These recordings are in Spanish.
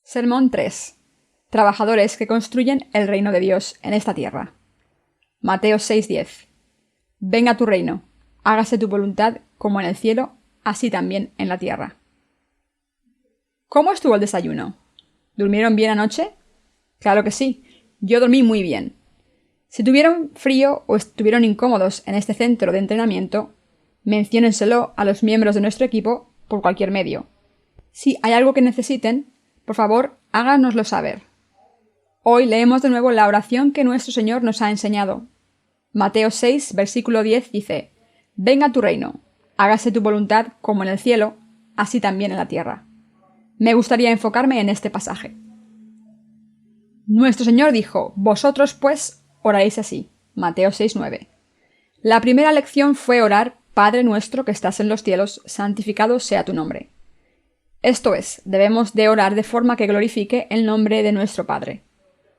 Sermón 3. Trabajadores que construyen el reino de Dios en esta tierra. Mateo 6:10. Venga tu reino, hágase tu voluntad como en el cielo, así también en la tierra. ¿Cómo estuvo el desayuno? ¿Durmieron bien anoche? Claro que sí, yo dormí muy bien. Si tuvieron frío o estuvieron incómodos en este centro de entrenamiento, menciónenselo a los miembros de nuestro equipo por cualquier medio. Si hay algo que necesiten, por favor, háganoslo saber. Hoy leemos de nuevo la oración que nuestro Señor nos ha enseñado. Mateo 6, versículo 10 dice: Venga tu reino, hágase tu voluntad como en el cielo, así también en la tierra. Me gustaría enfocarme en este pasaje. Nuestro Señor dijo: Vosotros, pues, oraréis así. Mateo 6:9. La primera lección fue orar: Padre nuestro que estás en los cielos, santificado sea tu nombre. Esto es, debemos de orar de forma que glorifique el nombre de nuestro Padre.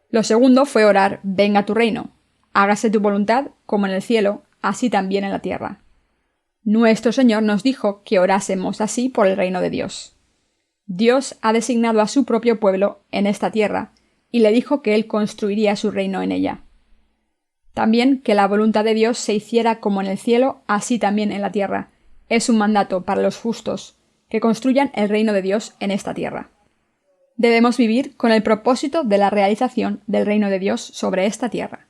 Lo segundo fue orar: Venga tu reino, hágase tu voluntad como en el cielo, así también en la tierra. Nuestro Señor nos dijo que orásemos así por el reino de Dios. Dios ha designado a su propio pueblo en esta tierra y le dijo que Él construiría su reino en ella. También que la voluntad de Dios se hiciera como en el cielo, así también en la tierra. Es un mandato para los justos, que construyan el reino de Dios en esta tierra. Debemos vivir con el propósito de la realización del reino de Dios sobre esta tierra.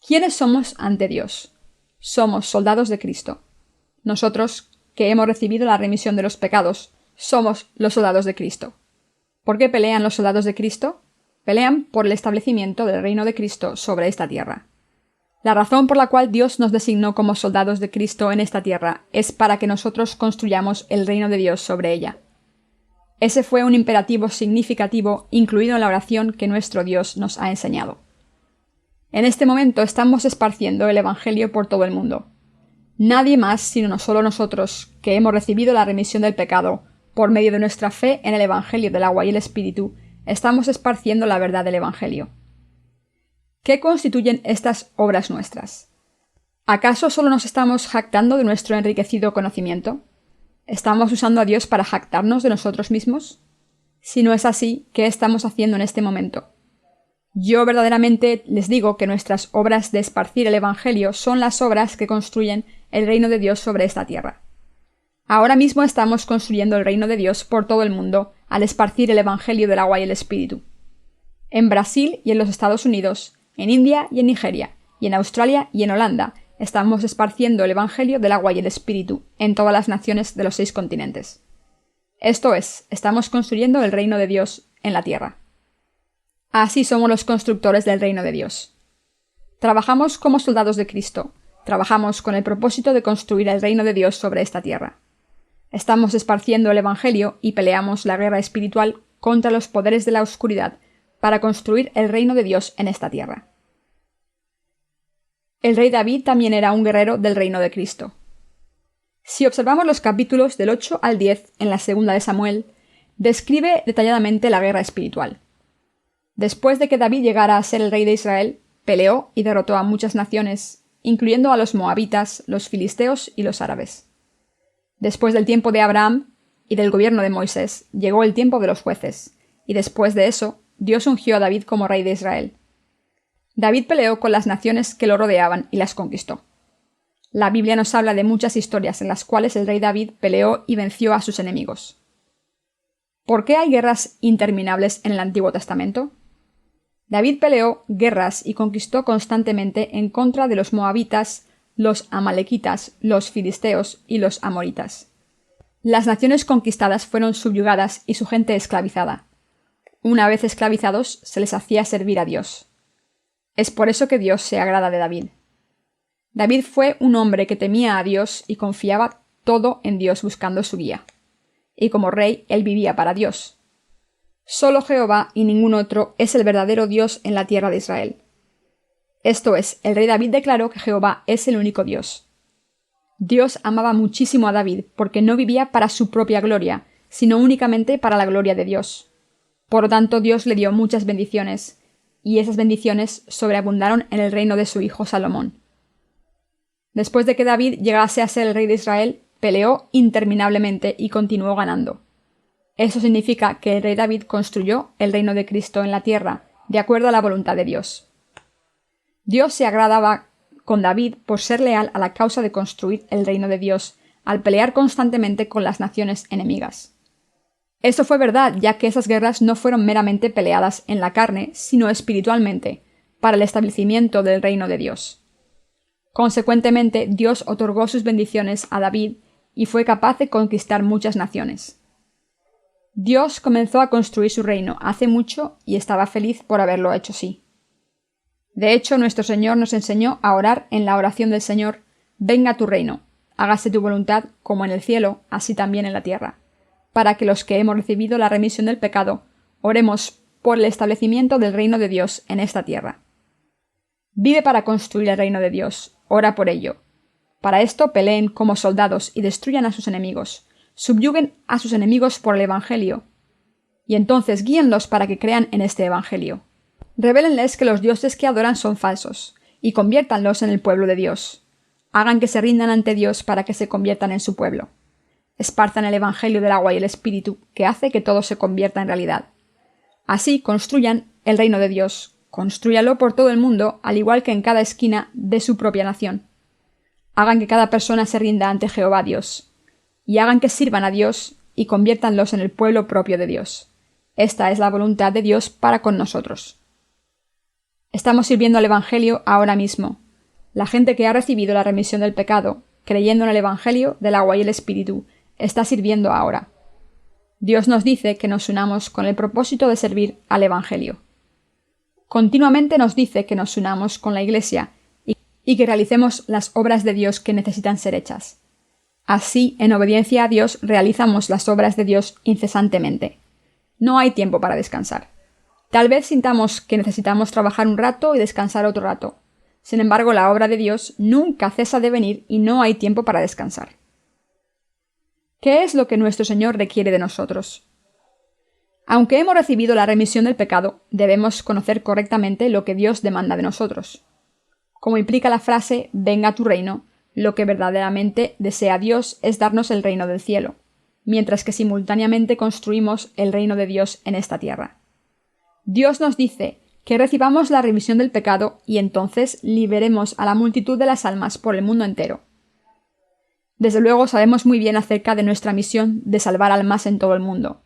¿Quiénes somos ante Dios? Somos soldados de Cristo. Nosotros, que hemos recibido la remisión de los pecados, somos los soldados de Cristo. ¿Por qué pelean los soldados de Cristo? Pelean por el establecimiento del reino de Cristo sobre esta tierra. La razón por la cual Dios nos designó como soldados de Cristo en esta tierra es para que nosotros construyamos el reino de Dios sobre ella. Ese fue un imperativo significativo incluido en la oración que nuestro Dios nos ha enseñado. En este momento estamos esparciendo el Evangelio por todo el mundo. Nadie más sino solo nosotros, que hemos recibido la remisión del pecado por medio de nuestra fe en el Evangelio del agua y el Espíritu, estamos esparciendo la verdad del Evangelio. ¿Qué constituyen estas obras nuestras? ¿Acaso solo nos estamos jactando de nuestro enriquecido conocimiento? ¿Estamos usando a Dios para jactarnos de nosotros mismos? Si no es así, ¿qué estamos haciendo en este momento? Yo verdaderamente les digo que nuestras obras de esparcir el Evangelio son las obras que construyen el reino de Dios sobre esta tierra. Ahora mismo estamos construyendo el reino de Dios por todo el mundo al esparcir el Evangelio del agua y el Espíritu. En Brasil y en los Estados Unidos, en India y en Nigeria, y en Australia y en Holanda, estamos esparciendo el Evangelio del agua y el Espíritu en todas las naciones de los 6 continentes. Esto es, estamos construyendo el reino de Dios en la tierra. Así somos los constructores del reino de Dios. Trabajamos como soldados de Cristo, trabajamos con el propósito de construir el reino de Dios sobre esta tierra. Estamos esparciendo el Evangelio y peleamos la guerra espiritual contra los poderes de la oscuridad para construir el reino de Dios en esta tierra. El rey David también era un guerrero del reino de Cristo. Si observamos los capítulos del 8 al 10 en la segunda de Samuel, describe detalladamente la guerra espiritual. Después de que David llegara a ser el rey de Israel, peleó y derrotó a muchas naciones, incluyendo a los moabitas, los filisteos y los árabes. Después del tiempo de Abraham y del gobierno de Moisés, llegó el tiempo de los jueces, y después de eso, Dios ungió a David como rey de Israel. David peleó con las naciones que lo rodeaban y las conquistó. La Biblia nos habla de muchas historias en las cuales el rey David peleó y venció a sus enemigos. ¿Por qué hay guerras interminables en el Antiguo Testamento? David peleó guerras y conquistó constantemente en contra de los moabitas, los amalequitas, los filisteos y los amoritas. Las naciones conquistadas fueron subyugadas y su gente esclavizada. Una vez esclavizados, se les hacía servir a Dios. Es por eso que Dios se agrada de David. David fue un hombre que temía a Dios y confiaba todo en Dios buscando su guía. Y como rey, él vivía para Dios. Solo Jehová y ningún otro es el verdadero Dios en la tierra de Israel. Esto es, el rey David declaró que Jehová es el único Dios. Dios amaba muchísimo a David porque no vivía para su propia gloria, sino únicamente para la gloria de Dios. Por lo tanto, Dios le dio muchas bendiciones, y esas bendiciones sobreabundaron en el reino de su hijo Salomón. Después de que David llegase a ser el rey de Israel, peleó interminablemente y continuó ganando. Eso significa que el rey David construyó el reino de Cristo en la tierra, de acuerdo a la voluntad de Dios. Dios se agradaba con David por ser leal a la causa de construir el reino de Dios, al pelear constantemente con las naciones enemigas. Esto fue verdad, ya que esas guerras no fueron meramente peleadas en la carne, sino espiritualmente, para el establecimiento del reino de Dios. Consecuentemente, Dios otorgó sus bendiciones a David y fue capaz de conquistar muchas naciones. Dios comenzó a construir su reino hace mucho y estaba feliz por haberlo hecho así. De hecho, nuestro Señor nos enseñó a orar en la oración del Señor: «Venga tu reino, hágase tu voluntad como en el cielo, así también en la tierra», para que los que hemos recibido la remisión del pecado oremos por el establecimiento del reino de Dios en esta tierra. Vive para construir el reino de Dios, ora por ello. Para esto peleen como soldados y destruyan a sus enemigos, subyuguen a sus enemigos por el Evangelio, y entonces guíenlos para que crean en este Evangelio. Revélenles que los dioses que adoran son falsos, y conviértanlos en el pueblo de Dios. Hagan que se rindan ante Dios para que se conviertan en su pueblo. Esparzan el Evangelio del agua y el Espíritu, que hace que todo se convierta en realidad. Así construyan el reino de Dios, constrúyalo por todo el mundo, al igual que en cada esquina de su propia nación. Hagan que cada persona se rinda ante Jehová Dios, y hagan que sirvan a Dios y conviértanlos en el pueblo propio de Dios. Esta es la voluntad de Dios para con nosotros. Estamos sirviendo al Evangelio ahora mismo. La gente que ha recibido la remisión del pecado, creyendo en el Evangelio del agua y el Espíritu, está sirviendo ahora. Dios nos dice que nos unamos con el propósito de servir al Evangelio. Continuamente nos dice que nos unamos con la Iglesia y que realicemos las obras de Dios que necesitan ser hechas. Así, en obediencia a Dios, realizamos las obras de Dios incesantemente. No hay tiempo para descansar. Tal vez sintamos que necesitamos trabajar un rato y descansar otro rato. Sin embargo, la obra de Dios nunca cesa de venir y no hay tiempo para descansar. ¿Qué es lo que nuestro Señor requiere de nosotros? Aunque hemos recibido la remisión del pecado, debemos conocer correctamente lo que Dios demanda de nosotros. Como implica la frase «venga tu reino», lo que verdaderamente desea Dios es darnos el reino del cielo, mientras que simultáneamente construimos el reino de Dios en esta tierra. Dios nos dice que recibamos la remisión del pecado y entonces liberemos a la multitud de las almas por el mundo entero. Desde luego sabemos muy bien acerca de nuestra misión de salvar almas en todo el mundo.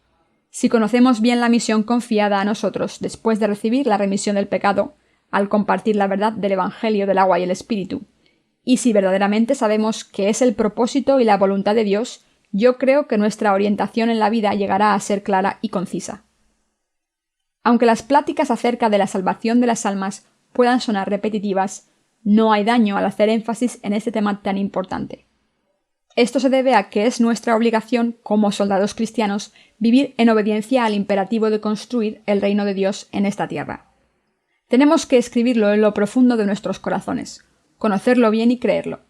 Si conocemos bien la misión confiada a nosotros después de recibir la remisión del pecado, al compartir la verdad del Evangelio del agua y el Espíritu, y si verdaderamente sabemos que es el propósito y la voluntad de Dios, yo creo que nuestra orientación en la vida llegará a ser clara y concisa. Aunque las pláticas acerca de la salvación de las almas puedan sonar repetitivas, no hay daño al hacer énfasis en este tema tan importante. Esto se debe a que es nuestra obligación, como soldados cristianos, vivir en obediencia al imperativo de construir el reino de Dios en esta tierra. Tenemos que escribirlo en lo profundo de nuestros corazones, conocerlo bien y creerlo.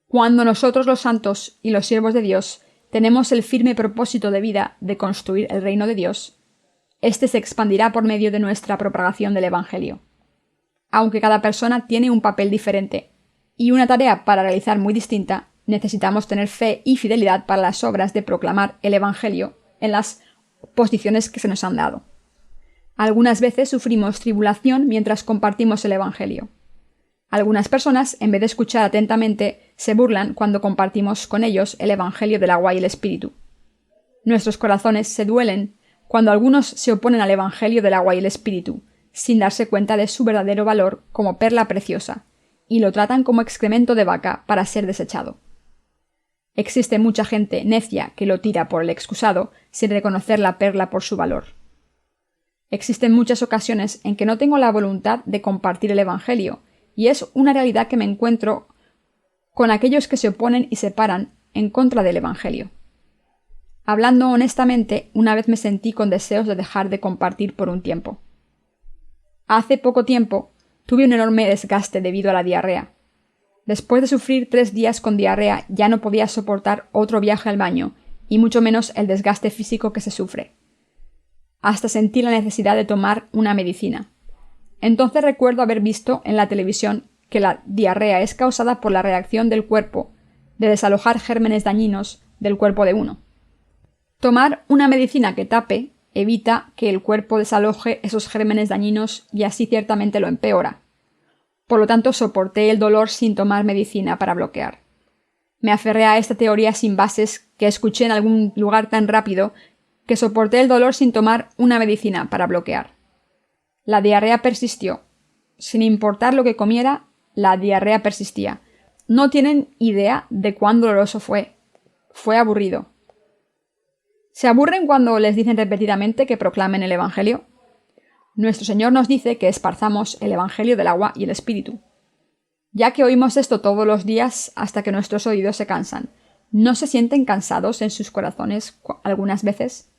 Cuando nosotros los santos y los siervos de Dios tenemos el firme propósito de vida de construir el reino de Dios, este se expandirá por medio de nuestra propagación del Evangelio. Aunque cada persona tiene un papel diferente y una tarea para realizar muy distinta, necesitamos tener fe y fidelidad para las obras de proclamar el Evangelio en las posiciones que se nos han dado. Algunas veces sufrimos tribulación mientras compartimos el Evangelio. Algunas personas, en vez de escuchar atentamente, se burlan cuando compartimos con ellos el Evangelio del agua y el Espíritu. Nuestros corazones se duelen cuando algunos se oponen al Evangelio del agua y el Espíritu, sin darse cuenta de su verdadero valor como perla preciosa, y lo tratan como excremento de vaca para ser desechado. Existe mucha gente necia que lo tira por el excusado sin reconocer la perla por su valor. Existen muchas ocasiones en que no tengo la voluntad de compartir el Evangelio, y es una realidad que me encuentro con aquellos que se oponen y se paran en contra del Evangelio. Hablando honestamente, una vez me sentí con deseos de dejar de compartir por un tiempo. Hace poco tiempo tuve un enorme desgaste debido a la diarrea. Después de sufrir 3 días con diarrea, ya no podía soportar otro viaje al baño, y mucho menos el desgaste físico que se sufre. Hasta sentí la necesidad de tomar una medicina. Entonces recuerdo haber visto en la televisión que la diarrea es causada por la reacción del cuerpo de desalojar gérmenes dañinos del cuerpo de uno. Tomar una medicina que tape evita que el cuerpo desaloje esos gérmenes dañinos y así ciertamente lo empeora. Por lo tanto, soporté el dolor sin tomar medicina para bloquear. Me aferré a esta teoría sin bases que escuché en algún lugar tan rápido que soporté el dolor sin tomar una medicina para bloquear. La diarrea persistió. Sin importar lo que comiera, la diarrea persistía. No tienen idea de cuán doloroso fue. Fue aburrido. ¿Se aburren cuando les dicen repetidamente que proclamen el Evangelio? Nuestro Señor nos dice que esparzamos el Evangelio del agua y el Espíritu. Ya que oímos esto todos los días hasta que nuestros oídos se cansan, ¿no se sienten cansados en sus corazones algunas veces?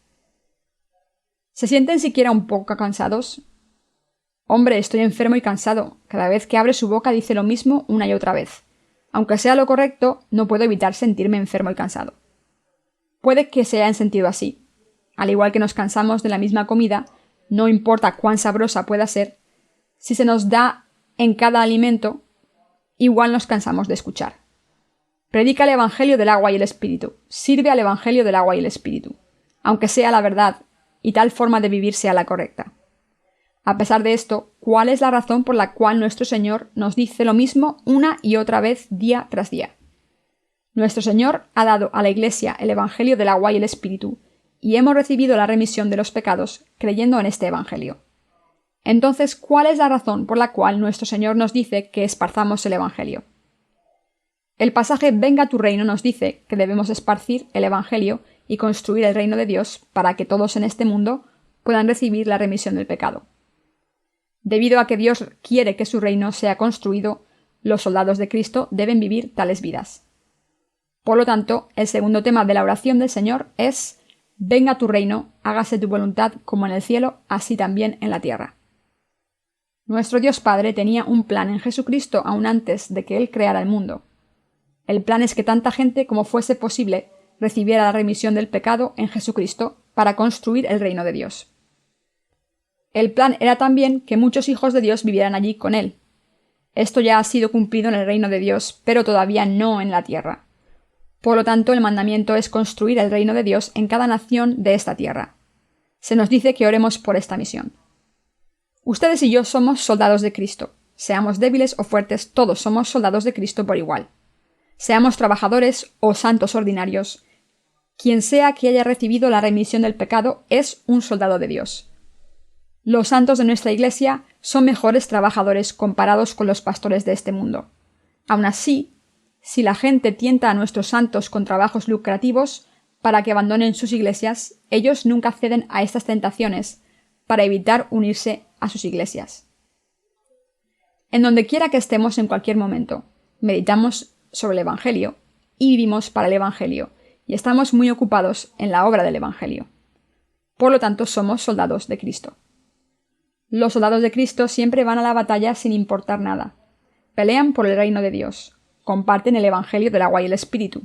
¿Se sienten siquiera un poco cansados? Hombre, estoy enfermo y cansado. Cada vez que abre su boca dice lo mismo una y otra vez. Aunque sea lo correcto, no puedo evitar sentirme enfermo y cansado. Puede que se hayan sentido así. Al igual que nos cansamos de la misma comida, no importa cuán sabrosa pueda ser, si se nos da en cada alimento, igual nos cansamos de escuchar. Predica el Evangelio del agua y el Espíritu. Sirve al Evangelio del agua y el Espíritu, aunque sea la verdad y tal forma de vivir sea la correcta. A pesar de esto, ¿cuál es la razón por la cual nuestro Señor nos dice lo mismo una y otra vez día tras día? Nuestro Señor ha dado a la Iglesia el Evangelio del agua y el Espíritu, y hemos recibido la remisión de los pecados creyendo en este Evangelio. Entonces, ¿cuál es la razón por la cual nuestro Señor nos dice que esparzamos el Evangelio? El pasaje Venga tu reino nos dice que debemos esparcir el Evangelio y construir el reino de Dios para que todos en este mundo puedan recibir la remisión del pecado. Debido a que Dios quiere que su reino sea construido, los soldados de Cristo deben vivir tales vidas. Por lo tanto, el segundo tema de la oración del Señor es Venga tu reino, hágase tu voluntad como en el cielo, así también en la tierra. Nuestro Dios Padre tenía un plan en Jesucristo aún antes de que Él creara el mundo. El plan es que tanta gente como fuese posible recibiera la remisión del pecado en Jesucristo para construir el reino de Dios. El plan era también que muchos hijos de Dios vivieran allí con Él. Esto ya ha sido cumplido en el reino de Dios, pero todavía no en la tierra. Por lo tanto, el mandamiento es construir el reino de Dios en cada nación de esta tierra. Se nos dice que oremos por esta misión. Ustedes y yo somos soldados de Cristo. Seamos débiles o fuertes, todos somos soldados de Cristo por igual. Seamos trabajadores o santos ordinarios, quien sea que haya recibido la remisión del pecado es un soldado de Dios. Los santos de nuestra Iglesia son mejores trabajadores comparados con los pastores de este mundo. Aun así, si la gente tienta a nuestros santos con trabajos lucrativos para que abandonen sus iglesias, ellos nunca ceden a estas tentaciones para evitar unirse a sus iglesias. En donde quiera que estemos en cualquier momento, meditamos sobre el Evangelio y vivimos para el Evangelio, y estamos muy ocupados en la obra del Evangelio. Por lo tanto, somos soldados de Cristo. Los soldados de Cristo siempre van a la batalla sin importar nada. Pelean por el reino de Dios. Comparten el Evangelio del agua y el Espíritu.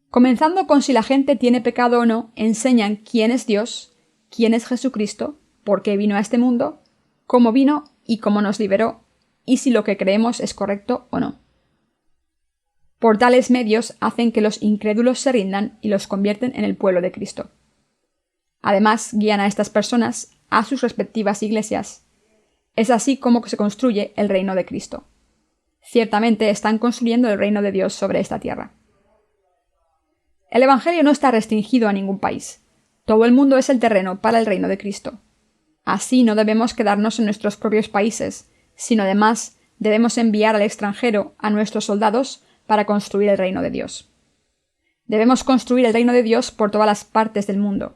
Comenzando con si la gente tiene pecado o no, enseñan quién es Dios, quién es Jesucristo, por qué vino a este mundo, cómo vino y cómo nos liberó, y si lo que creemos es correcto o no. Por tales medios hacen que los incrédulos se rindan y los convierten en el pueblo de Cristo. Además, guían a estas personas a sus respectivas iglesias. Es así como se construye el reino de Cristo. Ciertamente están construyendo el reino de Dios sobre esta tierra. El Evangelio no está restringido a ningún país. Todo el mundo es el terreno para el reino de Cristo. Así no debemos quedarnos en nuestros propios países, sino además debemos enviar al extranjero a nuestros soldados para construir el reino de Dios. Debemos construir el reino de Dios por todas las partes del mundo.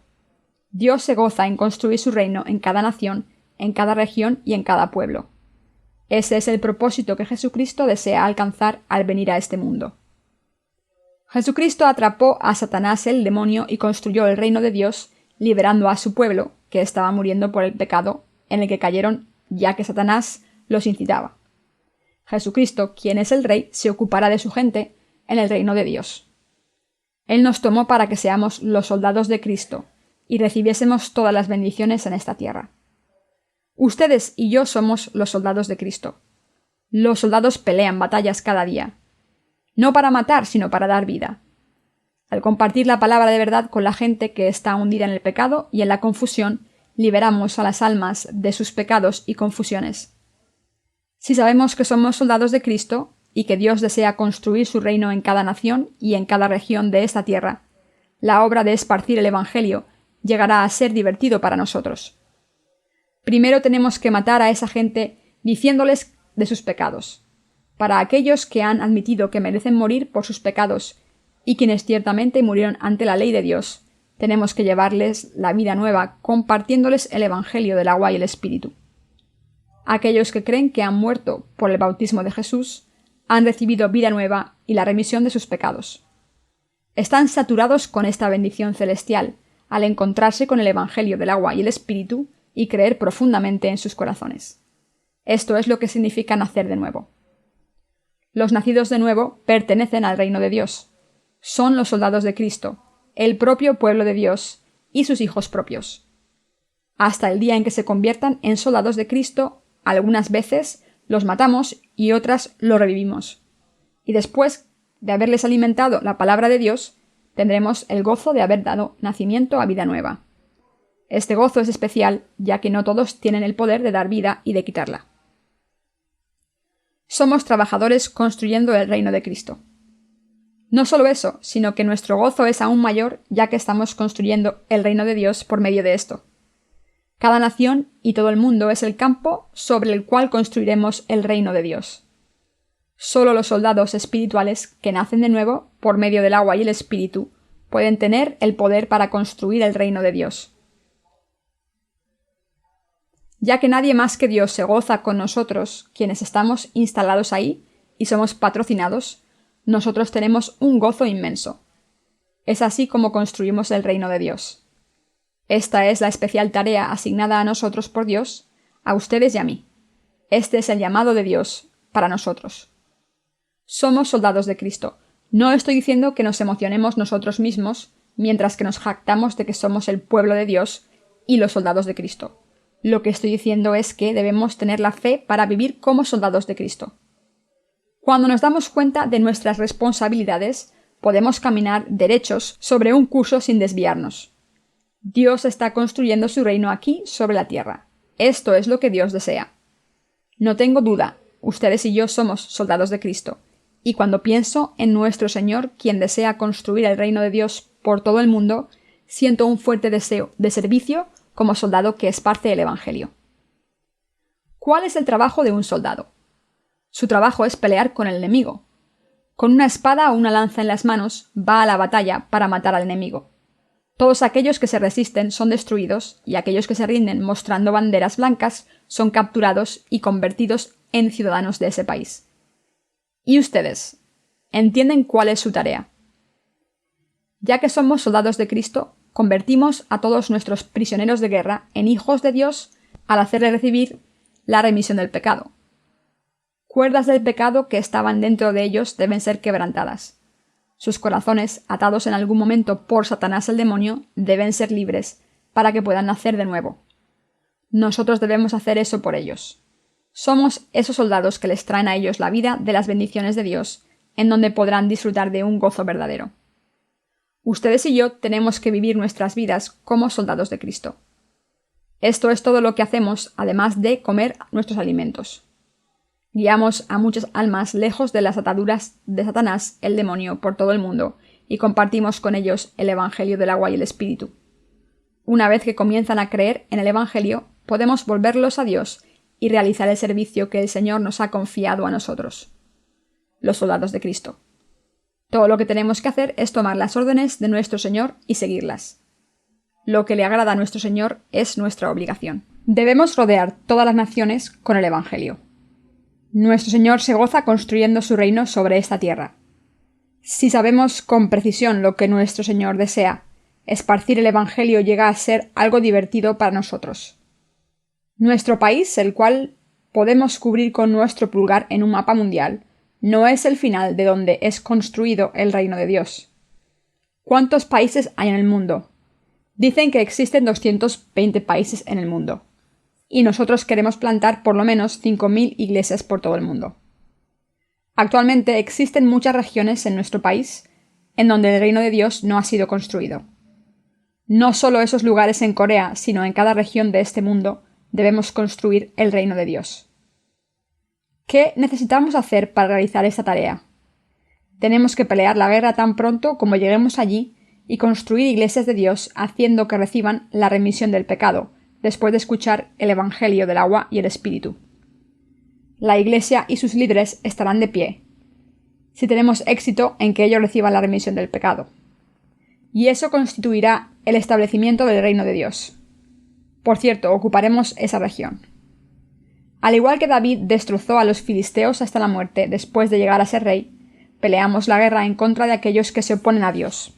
Dios se goza en construir su reino en cada nación, en cada región y en cada pueblo. Ese es el propósito que Jesucristo desea alcanzar al venir a este mundo. Jesucristo atrapó a Satanás el demonio y construyó el reino de Dios, liberando a su pueblo, que estaba muriendo por el pecado en el que cayeron, ya que Satanás los incitaba. Jesucristo, quien es el Rey, se ocupará de su gente en el reino de Dios. Él nos tomó para que seamos los soldados de Cristo y recibiésemos todas las bendiciones en esta tierra. Ustedes y yo somos los soldados de Cristo. Los soldados pelean batallas cada día, no para matar, sino para dar vida. Al compartir la palabra de verdad con la gente que está hundida en el pecado y en la confusión, liberamos a las almas de sus pecados y confusiones. Si sabemos que somos soldados de Cristo y que Dios desea construir su reino en cada nación y en cada región de esta tierra, la obra de esparcir el Evangelio llegará a ser divertido para nosotros. Primero tenemos que matar a esa gente diciéndoles de sus pecados. Para aquellos que han admitido que merecen morir por sus pecados y quienes ciertamente murieron ante la ley de Dios, tenemos que llevarles la vida nueva compartiéndoles el Evangelio del agua y el Espíritu. Aquellos que creen que han muerto por el bautismo de Jesús han recibido vida nueva y la remisión de sus pecados. Están saturados con esta bendición celestial al encontrarse con el Evangelio del agua y el Espíritu y creer profundamente en sus corazones. Esto es lo que significa nacer de nuevo. Los nacidos de nuevo pertenecen al reino de Dios. Son los soldados de Cristo, el propio pueblo de Dios y sus hijos propios. Hasta el día en que se conviertan en soldados de Cristo, algunas veces los matamos y otras los revivimos. Y después de haberles alimentado la palabra de Dios, tendremos el gozo de haber dado nacimiento a vida nueva. Este gozo es especial, ya que no todos tienen el poder de dar vida y de quitarla. Somos trabajadores construyendo el reino de Cristo. No solo eso, sino que nuestro gozo es aún mayor, ya que estamos construyendo el reino de Dios por medio de esto. Cada nación y todo el mundo es el campo sobre el cual construiremos el reino de Dios. Solo los soldados espirituales que nacen de nuevo, por medio del agua y el Espíritu, pueden tener el poder para construir el reino de Dios. Ya que nadie más que Dios se goza con nosotros, quienes estamos instalados ahí y somos patrocinados, nosotros tenemos un gozo inmenso. Es así como construimos el reino de Dios. Esta es la especial tarea asignada a nosotros por Dios, a ustedes y a mí. Este es el llamado de Dios para nosotros. Somos soldados de Cristo. No estoy diciendo que nos emocionemos nosotros mismos mientras que nos jactamos de que somos el pueblo de Dios y los soldados de Cristo. Lo que estoy diciendo es que debemos tener la fe para vivir como soldados de Cristo. Cuando nos damos cuenta de nuestras responsabilidades, podemos caminar derechos sobre un curso sin desviarnos. Dios está construyendo su reino aquí sobre la tierra. Esto es lo que Dios desea. No tengo duda, ustedes y yo somos soldados de Cristo, y cuando pienso en nuestro Señor, quien desea construir el reino de Dios por todo el mundo, siento un fuerte deseo de servicio como soldado que esparce el Evangelio. ¿Cuál es el trabajo de un soldado? Su trabajo es pelear con el enemigo. Con una espada o una lanza en las manos, va a la batalla para matar al enemigo. Todos aquellos que se resisten son destruidos, y aquellos que se rinden mostrando banderas blancas son capturados y convertidos en ciudadanos de ese país. ¿Y ustedes? ¿Entienden cuál es su tarea? Ya que somos soldados de Cristo, convertimos a todos nuestros prisioneros de guerra en hijos de Dios al hacerle recibir la remisión del pecado. Cuerdas del pecado que estaban dentro de ellos deben ser quebrantadas. Sus corazones, atados en algún momento por Satanás el demonio, deben ser libres para que puedan nacer de nuevo. Nosotros debemos hacer eso por ellos. Somos esos soldados que les traen a ellos la vida de las bendiciones de Dios, en donde podrán disfrutar de un gozo verdadero. Ustedes y yo tenemos que vivir nuestras vidas como soldados de Cristo. Esto es todo lo que hacemos, además de comer nuestros alimentos. Guiamos a muchas almas lejos de las ataduras de Satanás, el demonio, por todo el mundo, y compartimos con ellos el Evangelio del agua y el Espíritu. Una vez que comienzan a creer en el Evangelio, podemos volverlos a Dios y realizar el servicio que el Señor nos ha confiado a nosotros, los soldados de Cristo. Todo lo que tenemos que hacer es tomar las órdenes de nuestro Señor y seguirlas. Lo que le agrada a nuestro Señor es nuestra obligación. Debemos rodear todas las naciones con el Evangelio. Nuestro Señor se goza construyendo su reino sobre esta tierra. Si sabemos con precisión lo que nuestro Señor desea, esparcir el Evangelio llega a ser algo divertido para nosotros. Nuestro país, el cual podemos cubrir con nuestro pulgar en un mapa mundial, no es el final de donde es construido el reino de Dios. ¿Cuántos países hay en el mundo? Dicen que existen 220 países en el mundo. Y nosotros queremos plantar por lo menos 5.000 iglesias por todo el mundo. Actualmente existen muchas regiones en nuestro país en donde el reino de Dios no ha sido construido. No solo esos lugares en Corea, sino en cada región de este mundo debemos construir el reino de Dios. ¿Qué necesitamos hacer para realizar esta tarea? Tenemos que pelear la guerra tan pronto como lleguemos allí y construir iglesias de Dios haciendo que reciban la remisión del pecado, después de escuchar el Evangelio del agua y el Espíritu. La Iglesia y sus líderes estarán de pie, si tenemos éxito en que ellos reciban la remisión del pecado. Y eso constituirá el establecimiento del reino de Dios. Por cierto, ocuparemos esa región. Al igual que David destrozó a los filisteos hasta la muerte después de llegar a ser rey, peleamos la guerra en contra de aquellos que se oponen a Dios.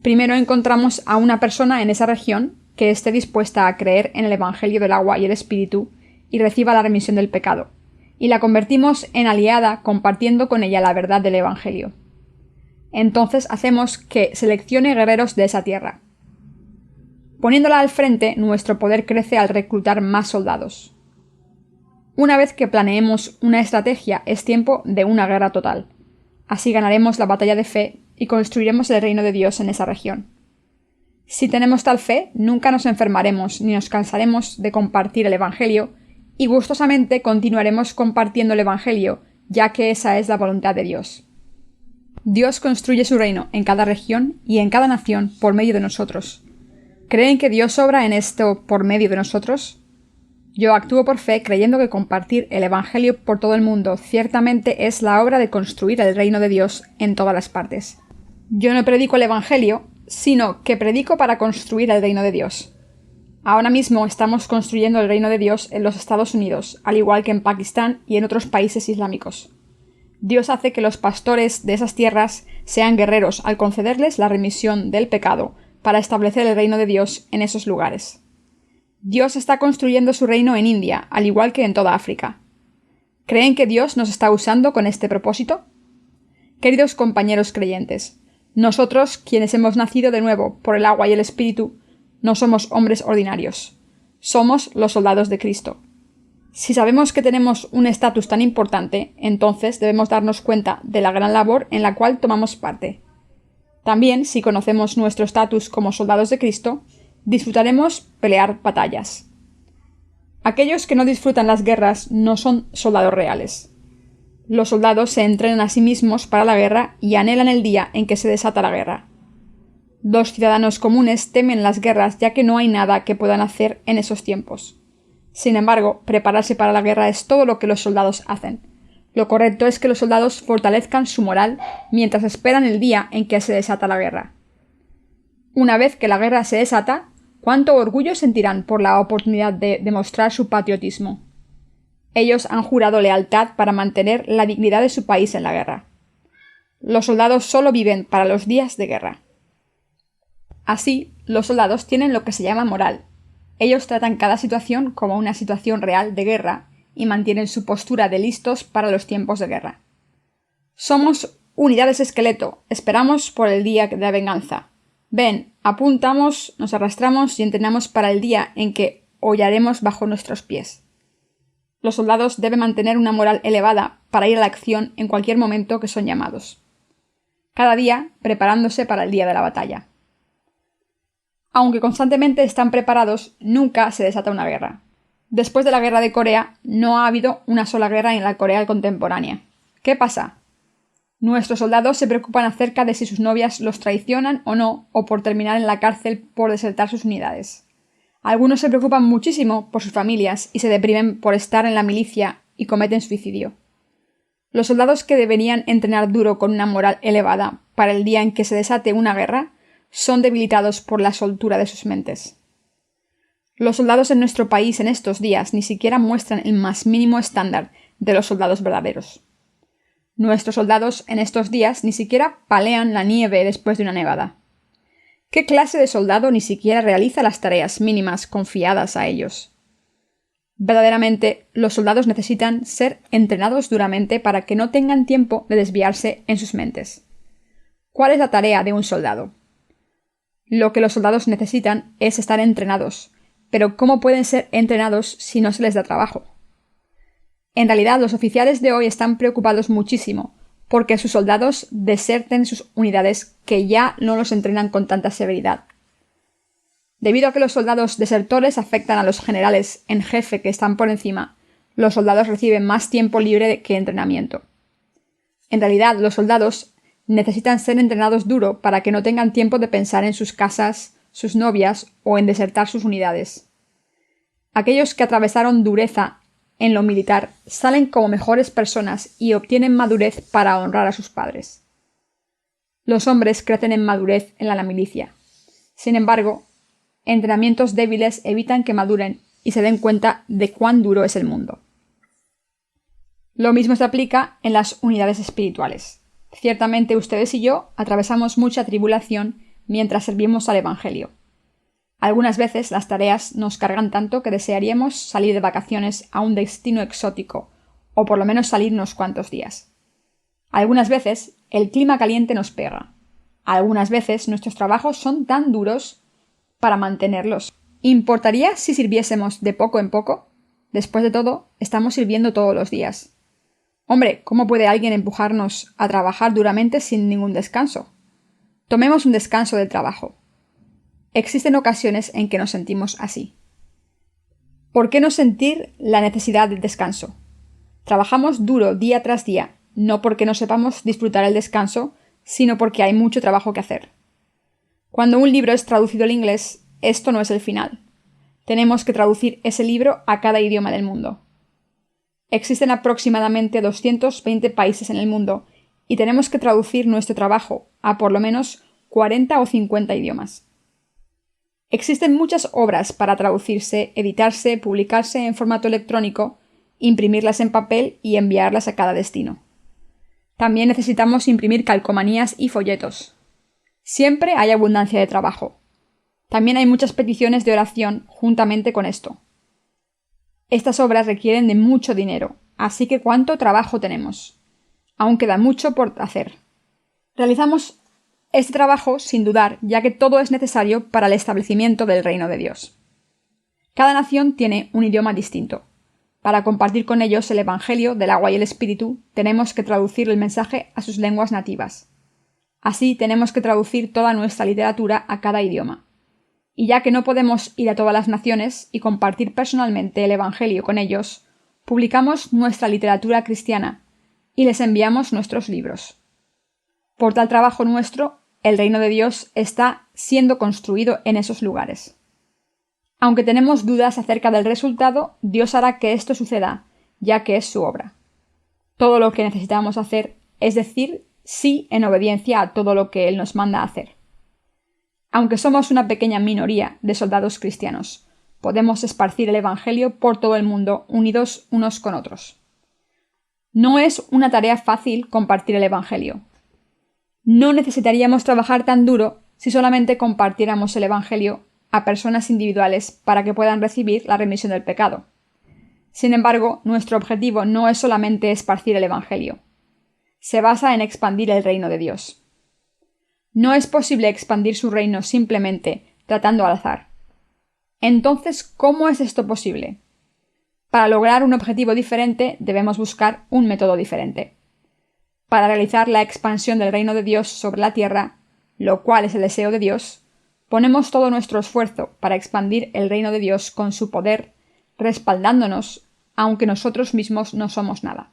Primero encontramos a una persona en esa región que esté dispuesta a creer en el Evangelio del agua y el Espíritu y reciba la remisión del pecado, y la convertimos en aliada compartiendo con ella la verdad del Evangelio. Entonces hacemos que seleccione guerreros de esa tierra. Poniéndola al frente, nuestro poder crece al reclutar más soldados. Una vez que planeemos una estrategia, es tiempo de una guerra total. Así ganaremos la batalla de fe y construiremos el reino de Dios en esa región. Si tenemos tal fe, nunca nos enfermaremos ni nos cansaremos de compartir el Evangelio y gustosamente continuaremos compartiendo el Evangelio, ya que esa es la voluntad de Dios. Dios construye su reino en cada región y en cada nación por medio de nosotros. ¿Creen que Dios obra en esto por medio de nosotros? Yo actúo por fe creyendo que compartir el Evangelio por todo el mundo ciertamente es la obra de construir el reino de Dios en todas las partes. Yo no predico el Evangelio, sino que predico para construir el reino de Dios. Ahora mismo estamos construyendo el reino de Dios en los Estados Unidos, al igual que en Pakistán y en otros países islámicos. Dios hace que los pastores de esas tierras sean guerreros al concederles la remisión del pecado para establecer el reino de Dios en esos lugares. Dios está construyendo su reino en India, al igual que en toda África. ¿Creen que Dios nos está usando con este propósito? Queridos compañeros creyentes, nosotros, quienes hemos nacido de nuevo por el agua y el Espíritu, no somos hombres ordinarios. Somos los soldados de Cristo. Si sabemos que tenemos un estatus tan importante, entonces debemos darnos cuenta de la gran labor en la cual tomamos parte. También, si conocemos nuestro estatus como soldados de Cristo, disfrutaremos pelear batallas. Aquellos que no disfrutan las guerras no son soldados reales. Los soldados se entrenan a sí mismos para la guerra y anhelan el día en que se desata la guerra. Los ciudadanos comunes temen las guerras ya que no hay nada que puedan hacer en esos tiempos. Sin embargo, prepararse para la guerra es todo lo que los soldados hacen. Lo correcto es que los soldados fortalezcan su moral mientras esperan el día en que se desata la guerra. Una vez que la guerra se desata, ¿cuánto orgullo sentirán por la oportunidad de demostrar su patriotismo? Ellos han jurado lealtad para mantener la dignidad de su país en la guerra. Los soldados solo viven para los días de guerra. Así, los soldados tienen lo que se llama moral. Ellos tratan cada situación como una situación real de guerra y mantienen su postura de listos para los tiempos de guerra. Somos unidades esqueleto, esperamos por el día de la venganza. Ven, apuntamos, nos arrastramos y entrenamos para el día en que hollaremos bajo nuestros pies. Los soldados deben mantener una moral elevada para ir a la acción en cualquier momento que son llamados. Cada día preparándose para el día de la batalla. Aunque constantemente están preparados, nunca se desata una guerra. Después de la guerra de Corea, no ha habido una sola guerra en la Corea contemporánea. ¿Qué pasa? Nuestros soldados se preocupan acerca de si sus novias los traicionan o no, o por terminar en la cárcel por desertar sus unidades. Algunos se preocupan muchísimo por sus familias y se deprimen por estar en la milicia y cometen suicidio. Los soldados que deberían entrenar duro con una moral elevada para el día en que se desate una guerra son debilitados por la soltura de sus mentes. Los soldados en nuestro país en estos días ni siquiera muestran el más mínimo estándar de los soldados verdaderos. Nuestros soldados en estos días ni siquiera palean la nieve después de una nevada. ¿Qué clase de soldado ni siquiera realiza las tareas mínimas confiadas a ellos? Verdaderamente, los soldados necesitan ser entrenados duramente para que no tengan tiempo de desviarse en sus mentes. ¿Cuál es la tarea de un soldado? Lo que los soldados necesitan es estar entrenados, pero ¿cómo pueden ser entrenados si no se les da trabajo? En realidad, los oficiales de hoy están preocupados muchísimo porque sus soldados deserten sus unidades que ya no los entrenan con tanta severidad. Debido a que los soldados desertores afectan a los generales en jefe que están por encima, los soldados reciben más tiempo libre que entrenamiento. En realidad, los soldados necesitan ser entrenados duro para que no tengan tiempo de pensar en sus casas, sus novias o en desertar sus unidades. Aquellos que atravesaron dureza en lo militar salen como mejores personas y obtienen madurez para honrar a sus padres. Los hombres crecen en madurez en la milicia. Sin embargo, entrenamientos débiles evitan que maduren y se den cuenta de cuán duro es el mundo. Lo mismo se aplica en las unidades espirituales. Ciertamente ustedes y yo atravesamos mucha tribulación mientras servimos al Evangelio. Algunas veces las tareas nos cargan tanto que desearíamos salir de vacaciones a un destino exótico, o por lo menos salir unos cuantos días. Algunas veces el clima caliente nos pega. Algunas veces nuestros trabajos son tan duros para mantenerlos. ¿Importaría si sirviésemos de poco en poco? Después de todo, estamos sirviendo todos los días. Hombre, ¿cómo puede alguien empujarnos a trabajar duramente sin ningún descanso? Tomemos un descanso del trabajo. Existen ocasiones en que nos sentimos así. ¿Por qué no sentir la necesidad del descanso? Trabajamos duro día tras día, no porque no sepamos disfrutar el descanso, sino porque hay mucho trabajo que hacer. Cuando un libro es traducido al inglés, esto no es el final. Tenemos que traducir ese libro a cada idioma del mundo. Existen aproximadamente 220 países en el mundo y tenemos que traducir nuestro trabajo a por lo menos 40 o 50 idiomas. Existen muchas obras para traducirse, editarse, publicarse en formato electrónico, imprimirlas en papel y enviarlas a cada destino. También necesitamos imprimir calcomanías y folletos. Siempre hay abundancia de trabajo. También hay muchas peticiones de oración juntamente con esto. Estas obras requieren de mucho dinero, así que ¿cuánto trabajo tenemos? Aún queda mucho por hacer. Realizamos este trabajo sin dudar, ya que todo es necesario para el establecimiento del reino de Dios. Cada nación tiene un idioma distinto. Para compartir con ellos el Evangelio del agua y el Espíritu, tenemos que traducir el mensaje a sus lenguas nativas. Así tenemos que traducir toda nuestra literatura a cada idioma. Y ya que no podemos ir a todas las naciones y compartir personalmente el Evangelio con ellos, publicamos nuestra literatura cristiana y les enviamos nuestros libros. Por tal trabajo nuestro, el reino de Dios está siendo construido en esos lugares. Aunque tenemos dudas acerca del resultado, Dios hará que esto suceda, ya que es su obra. Todo lo que necesitamos hacer es decir sí en obediencia a todo lo que Él nos manda hacer. Aunque somos una pequeña minoría de soldados cristianos, podemos esparcir el Evangelio por todo el mundo unidos unos con otros. No es una tarea fácil compartir el Evangelio. No necesitaríamos trabajar tan duro si solamente compartiéramos el Evangelio a personas individuales para que puedan recibir la remisión del pecado. Sin embargo, nuestro objetivo no es solamente esparcir el Evangelio. Se basa en expandir el reino de Dios. No es posible expandir su reino simplemente tratando al azar. Entonces, ¿cómo es esto posible? Para lograr un objetivo diferente, debemos buscar un método diferente. Para realizar la expansión del reino de Dios sobre la tierra, lo cual es el deseo de Dios, ponemos todo nuestro esfuerzo para expandir el reino de Dios con su poder, respaldándonos, aunque nosotros mismos no somos nada.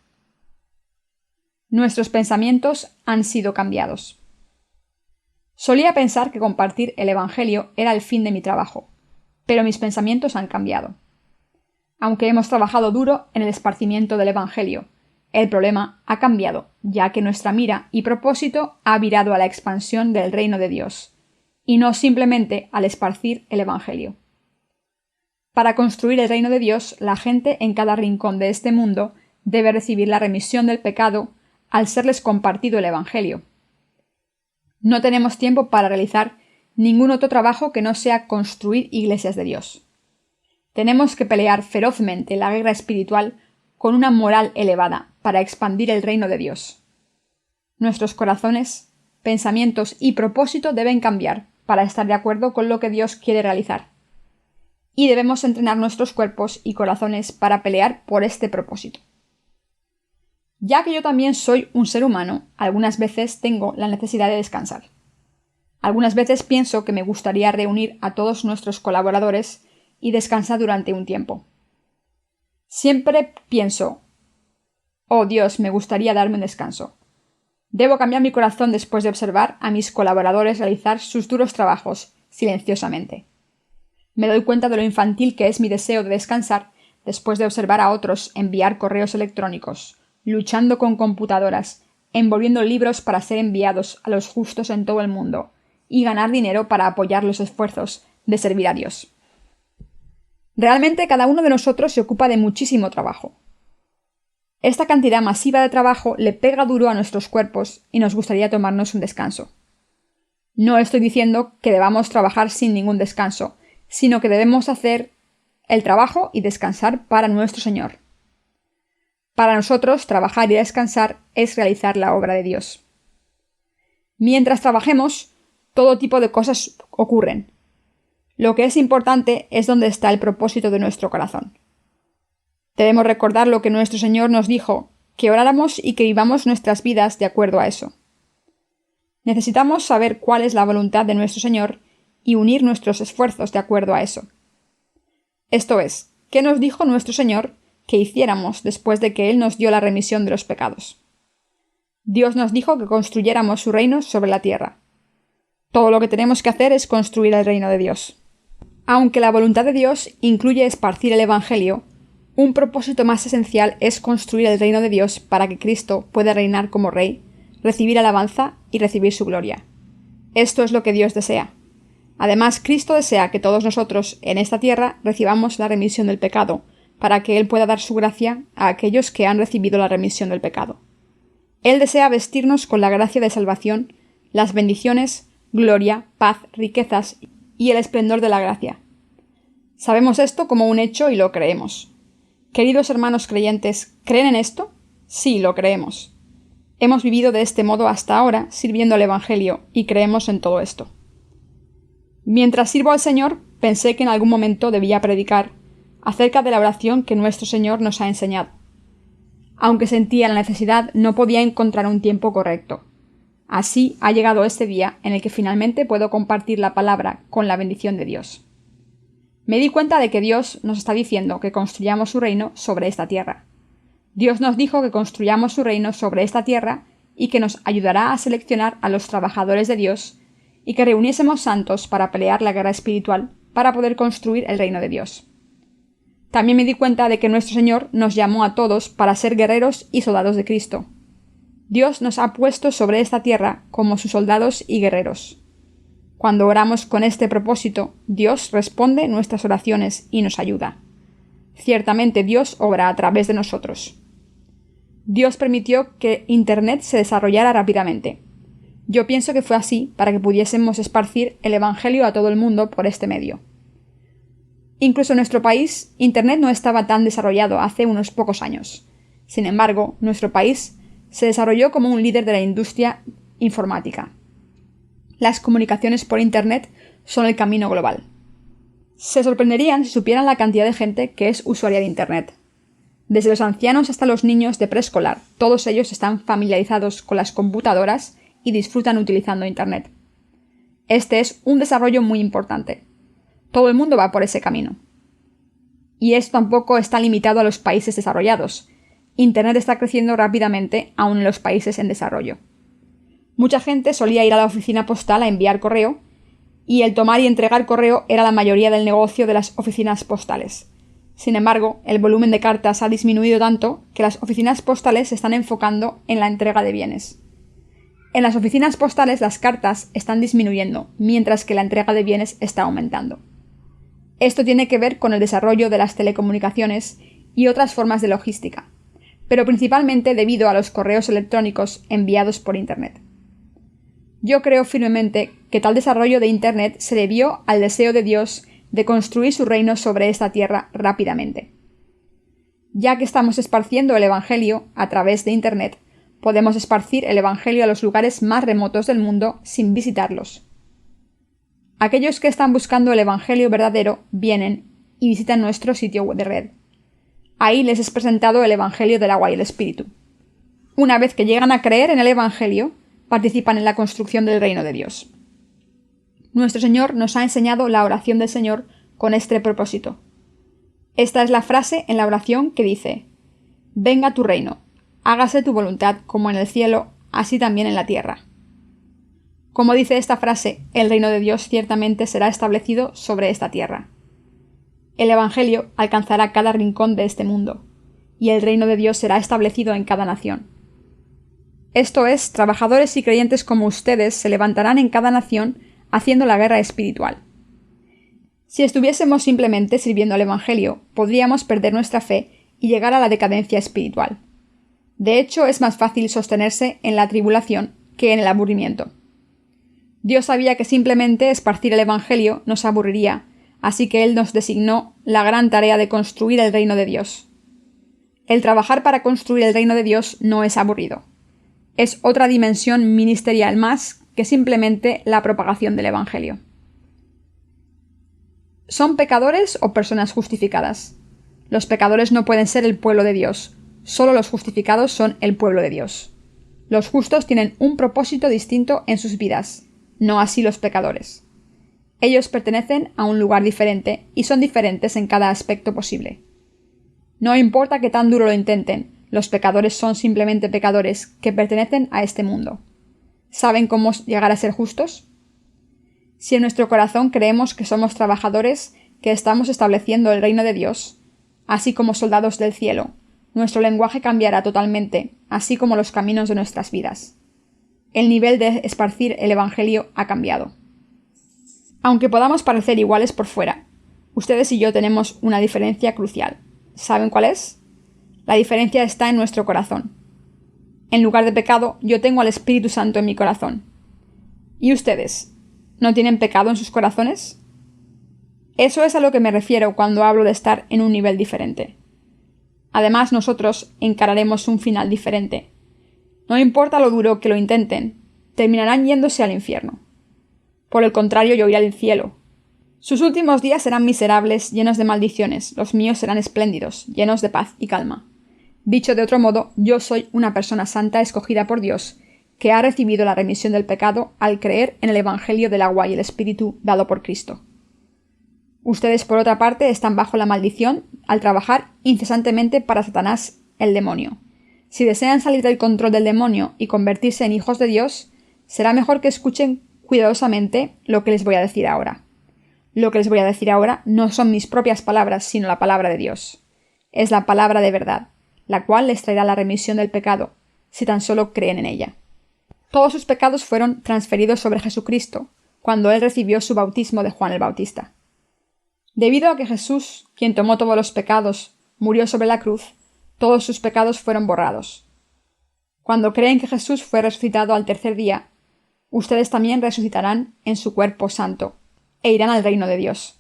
Nuestros pensamientos han sido cambiados. Solía pensar que compartir el Evangelio era el fin de mi trabajo, pero mis pensamientos han cambiado. Aunque hemos trabajado duro en el esparcimiento del Evangelio, el problema ha cambiado, ya que nuestra mira y propósito ha virado a la expansión del reino de Dios, y no simplemente al esparcir el Evangelio. Para construir el reino de Dios, la gente en cada rincón de este mundo debe recibir la remisión del pecado al serles compartido el Evangelio. No tenemos tiempo para realizar ningún otro trabajo que no sea construir iglesias de Dios. Tenemos que pelear ferozmente la guerra espiritual con una moral elevada para expandir el reino de Dios. Nuestros corazones, pensamientos y propósito deben cambiar para estar de acuerdo con lo que Dios quiere realizar. Y debemos entrenar nuestros cuerpos y corazones para pelear por este propósito. Ya que yo también soy un ser humano, algunas veces tengo la necesidad de descansar. Algunas veces pienso que me gustaría reunir a todos nuestros colaboradores y descansar durante un tiempo. Siempre pienso, oh Dios, me gustaría darme un descanso. Debo cambiar mi corazón después de observar a mis colaboradores realizar sus duros trabajos silenciosamente. Me doy cuenta de lo infantil que es mi deseo de descansar después de observar a otros enviar correos electrónicos, luchando con computadoras, envolviendo libros para ser enviados a los justos en todo el mundo, y ganar dinero para apoyar los esfuerzos de servir a Dios. Realmente cada uno de nosotros se ocupa de muchísimo trabajo. Esta cantidad masiva de trabajo le pega duro a nuestros cuerpos y nos gustaría tomarnos un descanso. No estoy diciendo que debamos trabajar sin ningún descanso, sino que debemos hacer el trabajo y descansar para nuestro Señor. Para nosotros, trabajar y descansar es realizar la obra de Dios. Mientras trabajemos, todo tipo de cosas ocurren. Lo que es importante es dónde está el propósito de nuestro corazón. Debemos recordar lo que nuestro Señor nos dijo, que oráramos y que vivamos nuestras vidas de acuerdo a eso. Necesitamos saber cuál es la voluntad de nuestro Señor y unir nuestros esfuerzos de acuerdo a eso. Esto es, ¿qué nos dijo nuestro Señor que hiciéramos después de que Él nos dio la remisión de los pecados? Dios nos dijo que construyéramos su reino sobre la tierra. Todo lo que tenemos que hacer es construir el reino de Dios. Aunque la voluntad de Dios incluye esparcir el Evangelio, un propósito más esencial es construir el reino de Dios para que Cristo pueda reinar como Rey, recibir alabanza y recibir su gloria. Esto es lo que Dios desea. Además, Cristo desea que todos nosotros en esta tierra recibamos la remisión del pecado, para que Él pueda dar su gracia a aquellos que han recibido la remisión del pecado. Él desea vestirnos con la gracia de salvación, las bendiciones, gloria, paz, riquezas y el esplendor de la gracia. Sabemos esto como un hecho y lo creemos. Queridos hermanos creyentes, ¿creen en esto? Sí, lo creemos. Hemos vivido de este modo hasta ahora, sirviendo al Evangelio, y creemos en todo esto. Mientras sirvo al Señor, pensé que en algún momento debía predicar acerca de la oración que nuestro Señor nos ha enseñado. Aunque sentía la necesidad, no podía encontrar un tiempo correcto. Así ha llegado este día en el que finalmente puedo compartir la palabra con la bendición de Dios. Me di cuenta de que Dios nos está diciendo que construyamos su reino sobre esta tierra. Dios nos dijo que construyamos su reino sobre esta tierra y que nos ayudará a seleccionar a los trabajadores de Dios y que reuniésemos santos para pelear la guerra espiritual para poder construir el reino de Dios. También me di cuenta de que nuestro Señor nos llamó a todos para ser guerreros y soldados de Cristo. Dios nos ha puesto sobre esta tierra como sus soldados y guerreros. Cuando oramos con este propósito, Dios responde nuestras oraciones y nos ayuda. Ciertamente Dios obra a través de nosotros. Dios permitió que Internet se desarrollara rápidamente. Yo pienso que fue así para que pudiésemos esparcir el Evangelio a todo el mundo por este medio. Incluso en nuestro país, Internet no estaba tan desarrollado hace unos pocos años. Sin embargo, nuestro país se desarrolló como un líder de la industria informática. Las comunicaciones por Internet son el camino global. Se sorprenderían si supieran la cantidad de gente que es usuaria de Internet. Desde los ancianos hasta los niños de preescolar, todos ellos están familiarizados con las computadoras y disfrutan utilizando Internet. Este es un desarrollo muy importante. Todo el mundo va por ese camino. Y esto tampoco está limitado a los países desarrollados. Internet está creciendo rápidamente aún en los países en desarrollo. Mucha gente solía ir a la oficina postal a enviar correo, y el tomar y entregar correo era la mayoría del negocio de las oficinas postales. Sin embargo, el volumen de cartas ha disminuido tanto que las oficinas postales se están enfocando en la entrega de bienes. En las oficinas postales las cartas están disminuyendo, mientras que la entrega de bienes está aumentando. Esto tiene que ver con el desarrollo de las telecomunicaciones y otras formas de logística, pero principalmente debido a los correos electrónicos enviados por Internet. Yo creo firmemente que tal desarrollo de Internet se debió al deseo de Dios de construir su reino sobre esta tierra rápidamente. Ya que estamos esparciendo el Evangelio a través de Internet, podemos esparcir el Evangelio a los lugares más remotos del mundo sin visitarlos. Aquellos que están buscando el Evangelio verdadero vienen y visitan nuestro sitio de red. Ahí les es presentado el Evangelio del agua y el Espíritu. Una vez que llegan a creer en el Evangelio, participan en la construcción del reino de Dios. Nuestro Señor nos ha enseñado la oración del Señor con este propósito. Esta es la frase en la oración que dice: «Venga tu reino, hágase tu voluntad como en el cielo, así también en la tierra». Como dice esta frase, el reino de Dios ciertamente será establecido sobre esta tierra. El Evangelio alcanzará cada rincón de este mundo, y el reino de Dios será establecido en cada nación. Esto es, trabajadores y creyentes como ustedes se levantarán en cada nación haciendo la guerra espiritual. Si estuviésemos simplemente sirviendo al Evangelio, podríamos perder nuestra fe y llegar a la decadencia espiritual. De hecho, es más fácil sostenerse en la tribulación que en el aburrimiento. Dios sabía que simplemente esparcir el Evangelio nos aburriría, así que Él nos designó la gran tarea de construir el reino de Dios. El trabajar para construir el reino de Dios no es aburrido. Es otra dimensión ministerial más que simplemente la propagación del Evangelio. ¿Son pecadores o personas justificadas? Los pecadores no pueden ser el pueblo de Dios, solo los justificados son el pueblo de Dios. Los justos tienen un propósito distinto en sus vidas, no así los pecadores. Ellos pertenecen a un lugar diferente y son diferentes en cada aspecto posible. No importa que tan duro lo intenten, los pecadores son simplemente pecadores que pertenecen a este mundo. ¿Saben cómo llegar a ser justos? Si en nuestro corazón creemos que somos trabajadores que estamos estableciendo el reino de Dios, así como soldados del cielo, nuestro lenguaje cambiará totalmente, así como los caminos de nuestras vidas. El nivel de esparcir el Evangelio ha cambiado. Aunque podamos parecer iguales por fuera, ustedes y yo tenemos una diferencia crucial. ¿Saben cuál es? La diferencia está en nuestro corazón. En lugar de pecado, yo tengo al Espíritu Santo en mi corazón. ¿Y ustedes? ¿No tienen pecado en sus corazones? Eso es a lo que me refiero cuando hablo de estar en un nivel diferente. Además, nosotros encararemos un final diferente. No importa lo duro que lo intenten, terminarán yéndose al infierno. Por el contrario, yo iré al cielo. Sus últimos días serán miserables, llenos de maldiciones, los míos serán espléndidos, llenos de paz y calma. Dicho de otro modo, yo soy una persona santa escogida por Dios, que ha recibido la remisión del pecado al creer en el Evangelio del agua y el Espíritu dado por Cristo. Ustedes, por otra parte, están bajo la maldición al trabajar incesantemente para Satanás, el demonio. Si desean salir del control del demonio y convertirse en hijos de Dios, será mejor que escuchen cuidadosamente lo que les voy a decir ahora. Lo que les voy a decir ahora no son mis propias palabras, sino la palabra de Dios. Es la palabra de verdad, la cual les traerá la remisión del pecado, si tan solo creen en ella. Todos sus pecados fueron transferidos sobre Jesucristo, cuando él recibió su bautismo de Juan el Bautista. Debido a que Jesús, quien tomó todos los pecados, murió sobre la cruz, todos sus pecados fueron borrados. Cuando creen que Jesús fue resucitado al tercer día, ustedes también resucitarán en su cuerpo santo, e irán al reino de Dios.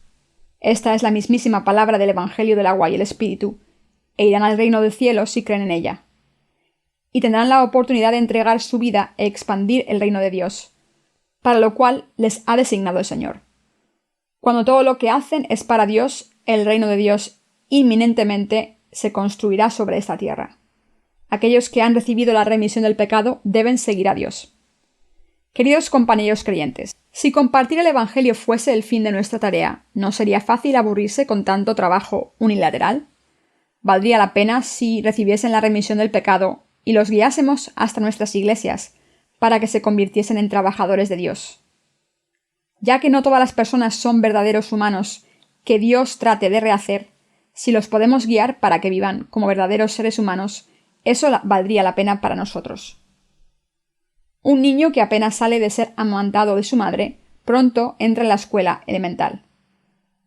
Esta es la mismísima palabra del Evangelio del agua y el Espíritu, e irán al reino del cielo si creen en ella. Y tendrán la oportunidad de entregar su vida e expandir el reino de Dios, para lo cual les ha designado el Señor. Cuando todo lo que hacen es para Dios, el reino de Dios inminentemente se construirá sobre esta tierra. Aquellos que han recibido la remisión del pecado deben seguir a Dios. Queridos compañeros creyentes, si compartir el Evangelio fuese el fin de nuestra tarea, ¿no sería fácil aburrirse con tanto trabajo unilateral? ¿Valdría la pena si recibiesen la remisión del pecado y los guiásemos hasta nuestras iglesias para que se convirtiesen en trabajadores de Dios? Ya que no todas las personas son verdaderos humanos que Dios trate de rehacer, si los podemos guiar para que vivan como verdaderos seres humanos, eso valdría la pena para nosotros. Un niño que apenas sale de ser amamantado de su madre, pronto entra en la escuela elemental.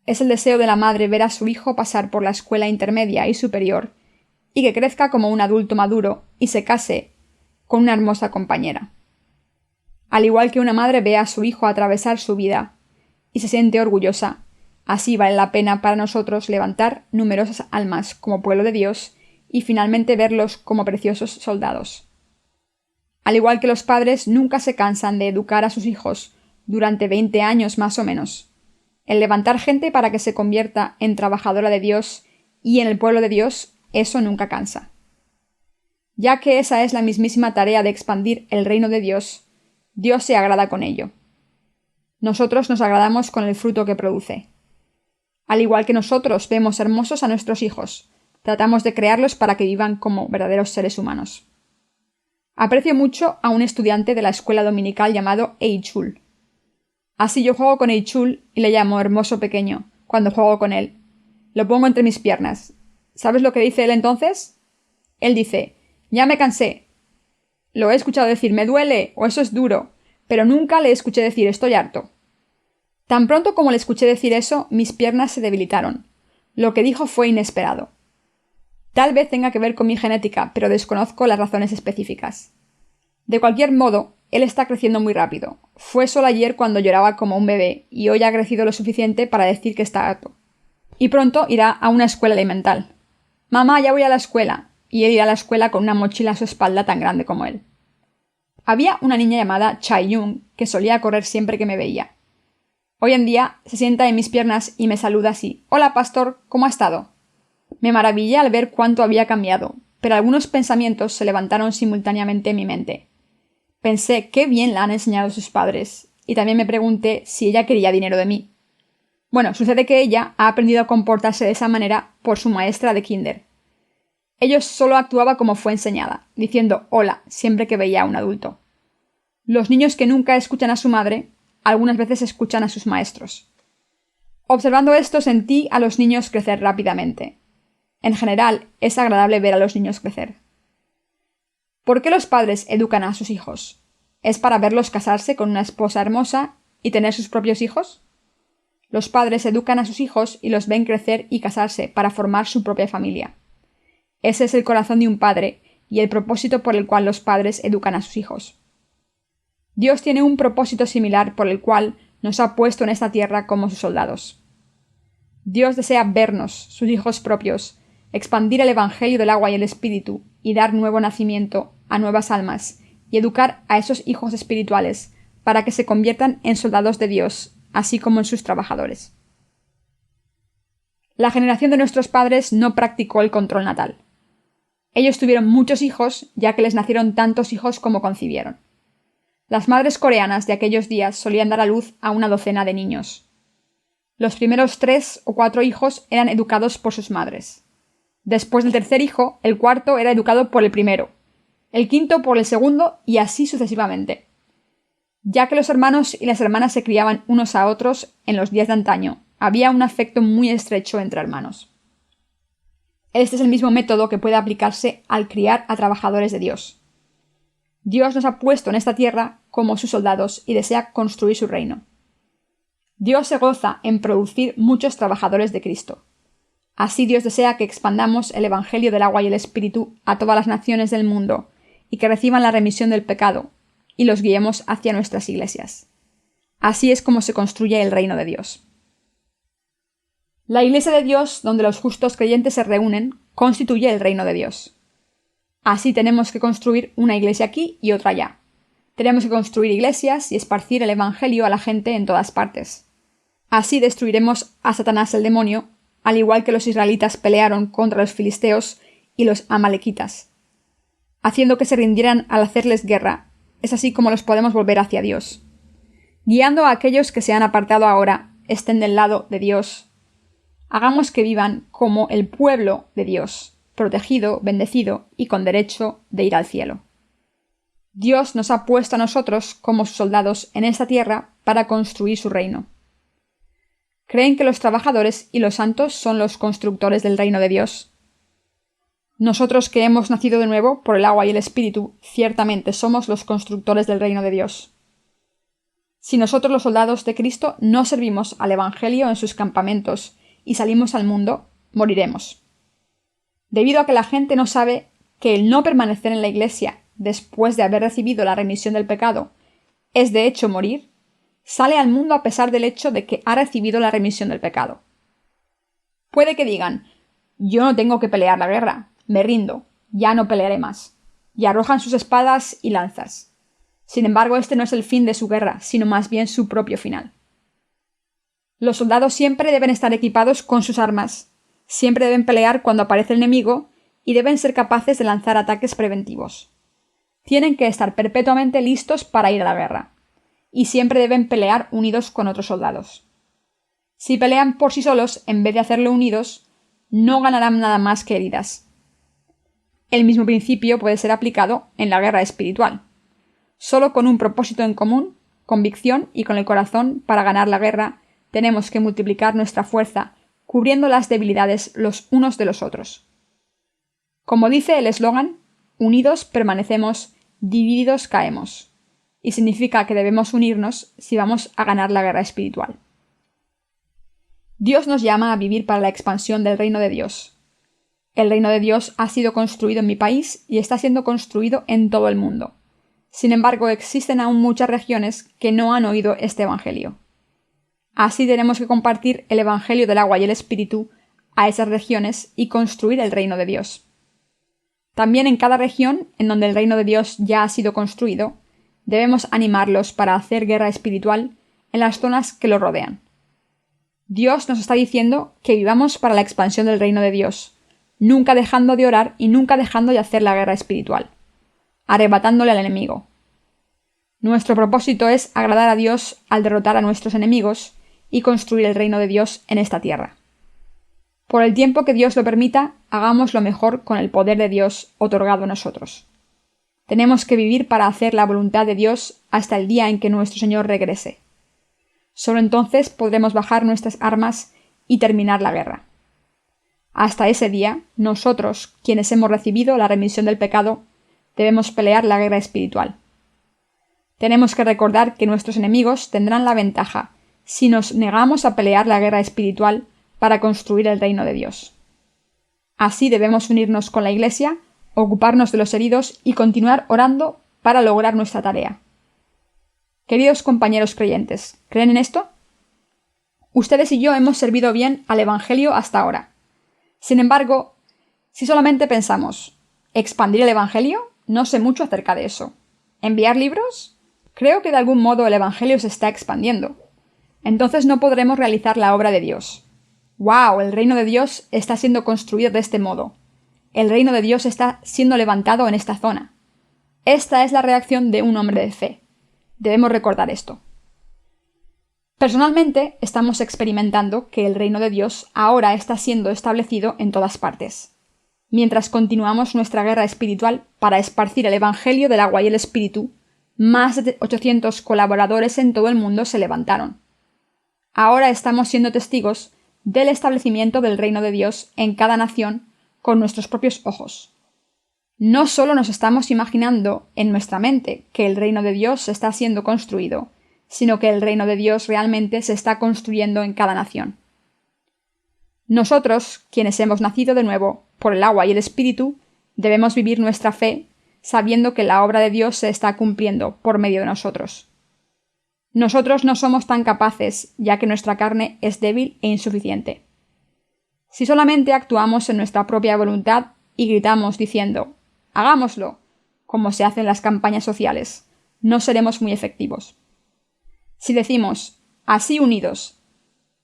Es el deseo de la madre ver a su hijo pasar por la escuela intermedia y superior, y que crezca como un adulto maduro y se case con una hermosa compañera. Al igual que una madre ve a su hijo atravesar su vida y se siente orgullosa, así vale la pena para nosotros levantar numerosas almas como pueblo de Dios y finalmente verlos como preciosos soldados. Al igual que los padres nunca se cansan de educar a sus hijos durante 20 años más o menos. El levantar gente para que se convierta en trabajadora de Dios y en el pueblo de Dios, eso nunca cansa. Ya que esa es la mismísima tarea de expandir el reino de Dios, Dios se agrada con ello. Nosotros nos agradamos con el fruto que produce. Al igual que nosotros vemos hermosos a nuestros hijos, tratamos de crearlos para que vivan como verdaderos seres humanos. Aprecio mucho a un estudiante de la escuela dominical llamado Eichul. Así yo juego con Eichul y le llamo hermoso pequeño cuando juego con él. Lo pongo entre mis piernas. ¿Sabes lo que dice él entonces? Él dice: «Ya me cansé». Lo he escuchado decir «me duele» o «eso es duro», pero nunca le escuché decir «estoy harto». Tan pronto como le escuché decir eso, mis piernas se debilitaron. Lo que dijo fue inesperado. Tal vez tenga que ver con mi genética, pero desconozco las razones específicas. De cualquier modo, él está creciendo muy rápido. Fue solo ayer cuando lloraba como un bebé, y hoy ha crecido lo suficiente para decir que está harto. Y pronto irá a una escuela elemental. «Mamá, ya voy a la escuela», y él irá a la escuela con una mochila a su espalda tan grande como él. Había una niña llamada Chai-Yung que solía correr siempre que me veía. Hoy en día se sienta en mis piernas y me saluda así: «Hola, pastor, ¿cómo ha estado?». Me maravillé al ver cuánto había cambiado, pero algunos pensamientos se levantaron simultáneamente en mi mente. Pensé qué bien la han enseñado sus padres, y también me pregunté si ella quería dinero de mí. Bueno, sucede que ella ha aprendido a comportarse de esa manera por su maestra de kinder. Ella solo actuaba como fue enseñada, diciendo hola siempre que veía a un adulto. Los niños que nunca escuchan a su madre, algunas veces escuchan a sus maestros. Observando esto, sentí a los niños crecer rápidamente. En general, es agradable ver a los niños crecer. ¿Por qué los padres educan a sus hijos? ¿Es para verlos casarse con una esposa hermosa y tener sus propios hijos? Los padres educan a sus hijos y los ven crecer y casarse para formar su propia familia. Ese es el corazón de un padre y el propósito por el cual los padres educan a sus hijos. Dios tiene un propósito similar por el cual nos ha puesto en esta tierra como sus soldados. Dios desea vernos, sus hijos propios, expandir el Evangelio del agua y el Espíritu y dar nuevo nacimiento a nuevas almas y educar a esos hijos espirituales para que se conviertan en soldados de Dios, así como en sus trabajadores. La generación de nuestros padres no practicó el control natal. Ellos tuvieron muchos hijos, ya que les nacieron tantos hijos como concibieron. Las madres coreanas de aquellos días solían dar a luz a una docena de niños. Los primeros 3 o 4 hijos eran educados por sus madres. Después del tercer hijo, el cuarto era educado por el primero, el quinto por el segundo y así sucesivamente. Ya que los hermanos y las hermanas se criaban unos a otros en los días de antaño, había un afecto muy estrecho entre hermanos. Este es el mismo método que puede aplicarse al criar a trabajadores de Dios. Dios nos ha puesto en esta tierra como sus soldados y desea construir su reino. Dios se goza en producir muchos trabajadores de Cristo. Así Dios desea que expandamos el Evangelio del agua y el Espíritu a todas las naciones del mundo y que reciban la remisión del pecado y los guiemos hacia nuestras iglesias. Así es como se construye el reino de Dios. La iglesia de Dios, donde los justos creyentes se reúnen, constituye el reino de Dios. Así tenemos que construir una iglesia aquí y otra allá. Tenemos que construir iglesias y esparcir el Evangelio a la gente en todas partes. Así destruiremos a Satanás el demonio, al igual que los israelitas pelearon contra los filisteos y los amalequitas, haciendo que se rindieran al hacerles guerra. Es así como los podemos volver hacia Dios. Guiando a aquellos que se han apartado ahora, estén del lado de Dios. Hagamos que vivan como el pueblo de Dios, protegido, bendecido y con derecho de ir al cielo. Dios nos ha puesto a nosotros como sus soldados en esta tierra para construir su reino. ¿Creen que los trabajadores y los santos son los constructores del reino de Dios? Nosotros que hemos nacido de nuevo por el agua y el Espíritu, ciertamente somos los constructores del reino de Dios. Si nosotros los soldados de Cristo no servimos al Evangelio en sus campamentos y salimos al mundo, moriremos. Debido a que la gente no sabe que el no permanecer en la iglesia después de haber recibido la remisión del pecado es de hecho morir, sale al mundo a pesar del hecho de que ha recibido la remisión del pecado. Puede que digan: yo no tengo que pelear la guerra, me rindo, ya no pelearé más, y arrojan sus espadas y lanzas. Sin embargo, este no es el fin de su guerra, sino más bien su propio final. Los soldados siempre deben estar equipados con sus armas, siempre deben pelear cuando aparece el enemigo y deben ser capaces de lanzar ataques preventivos. Tienen que estar perpetuamente listos para ir a la guerra, y siempre deben pelear unidos con otros soldados. Si pelean por sí solos en vez de hacerlo unidos, no ganarán nada más que heridas. El mismo principio puede ser aplicado en la guerra espiritual. Solo con un propósito en común, convicción y con el corazón para ganar la guerra, tenemos que multiplicar nuestra fuerza, cubriendo las debilidades los unos de los otros. Como dice el eslogan, unidos permanecemos, divididos caemos, y significa que debemos unirnos si vamos a ganar la guerra espiritual. Dios nos llama a vivir para la expansión del reino de Dios. El reino de Dios ha sido construido en mi país y está siendo construido en todo el mundo. Sin embargo, existen aún muchas regiones que no han oído este evangelio. Así tenemos que compartir el evangelio del agua y el espíritu a esas regiones y construir el reino de Dios. También en cada región en donde el reino de Dios ya ha sido construido, debemos animarlos para hacer guerra espiritual en las zonas que lo rodean. Dios nos está diciendo que vivamos para la expansión del reino de Dios, nunca dejando de orar y nunca dejando de hacer la guerra espiritual, arrebatándole al enemigo. Nuestro propósito es agradar a Dios al derrotar a nuestros enemigos y construir el reino de Dios en esta tierra. Por el tiempo que Dios lo permita, hagamos lo mejor con el poder de Dios otorgado a nosotros. Tenemos que vivir para hacer la voluntad de Dios hasta el día en que nuestro Señor regrese. Solo entonces podremos bajar nuestras armas y terminar la guerra. Hasta ese día, nosotros, quienes hemos recibido la remisión del pecado, debemos pelear la guerra espiritual. Tenemos que recordar que nuestros enemigos tendrán la ventaja si nos negamos a pelear la guerra espiritual para construir el reino de Dios. Así debemos unirnos con la Iglesia, ocuparnos de los heridos y continuar orando para lograr nuestra tarea. Queridos compañeros creyentes, ¿creen en esto? Ustedes y yo hemos servido bien al Evangelio hasta ahora. Sin embargo, si solamente pensamos, ¿expandir el Evangelio? No sé mucho acerca de eso. ¿Enviar libros? Creo que de algún modo el Evangelio se está expandiendo. Entonces no podremos realizar la obra de Dios. ¡Wow! El reino de Dios está siendo construido de este modo. El reino de Dios está siendo levantado en esta zona. Esta es la reacción de un hombre de fe. Debemos recordar esto. Personalmente, estamos experimentando que el reino de Dios ahora está siendo establecido en todas partes, mientras continuamos nuestra guerra espiritual para esparcir el Evangelio del agua y el Espíritu. Más de 800 colaboradores en todo el mundo se levantaron. Ahora estamos siendo testigos del establecimiento del reino de Dios en cada nación con nuestros propios ojos. No solo nos estamos imaginando en nuestra mente que el reino de Dios está siendo construido, sino que el reino de Dios realmente se está construyendo en cada nación. Nosotros, quienes hemos nacido de nuevo por el agua y el Espíritu, debemos vivir nuestra fe sabiendo que la obra de Dios se está cumpliendo por medio de nosotros. Nosotros no somos tan capaces, ya que nuestra carne es débil e insuficiente. Si solamente actuamos en nuestra propia voluntad y gritamos diciendo «hagámoslo», como se hace en las campañas sociales, no seremos muy efectivos. Si decimos «así unidos»,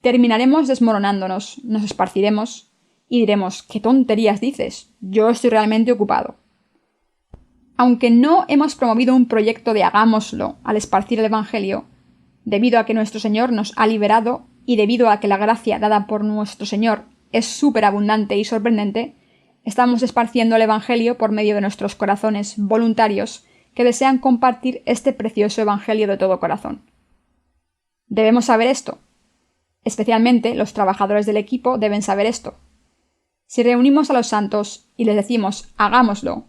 terminaremos desmoronándonos, nos esparciremos y diremos «¿qué tonterías dices? Yo estoy realmente ocupado». Aunque no hemos promovido un proyecto de hagámoslo al esparcir el Evangelio, debido a que nuestro Señor nos ha liberado y debido a que la gracia dada por nuestro Señor es superabundante y sorprendente, estamos esparciendo el Evangelio por medio de nuestros corazones voluntarios que desean compartir este precioso Evangelio de todo corazón. Debemos saber esto. Especialmente los trabajadores del equipo deben saber esto. Si reunimos a los santos y les decimos hagámoslo,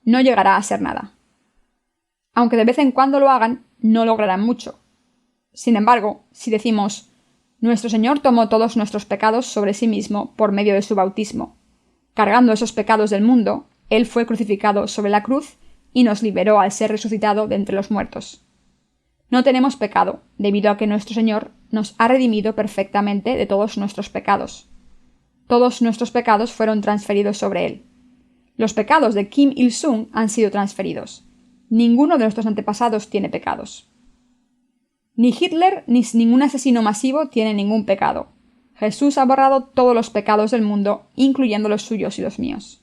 no llegará a ser nada. Aunque de vez en cuando lo hagan, no lograrán mucho. Sin embargo, si decimos nuestro Señor tomó todos nuestros pecados sobre sí mismo por medio de su bautismo, cargando esos pecados del mundo, Él fue crucificado sobre la cruz y nos liberó al ser resucitado de entre los muertos. No tenemos pecado, debido a que nuestro Señor nos ha redimido perfectamente de todos nuestros pecados. Todos nuestros pecados fueron transferidos sobre Él. Los pecados de Kim Il-sung han sido transferidos. Ninguno de nuestros antepasados tiene pecados. Ni Hitler ni ningún asesino masivo tiene ningún pecado. Jesús ha borrado todos los pecados del mundo, incluyendo los suyos y los míos.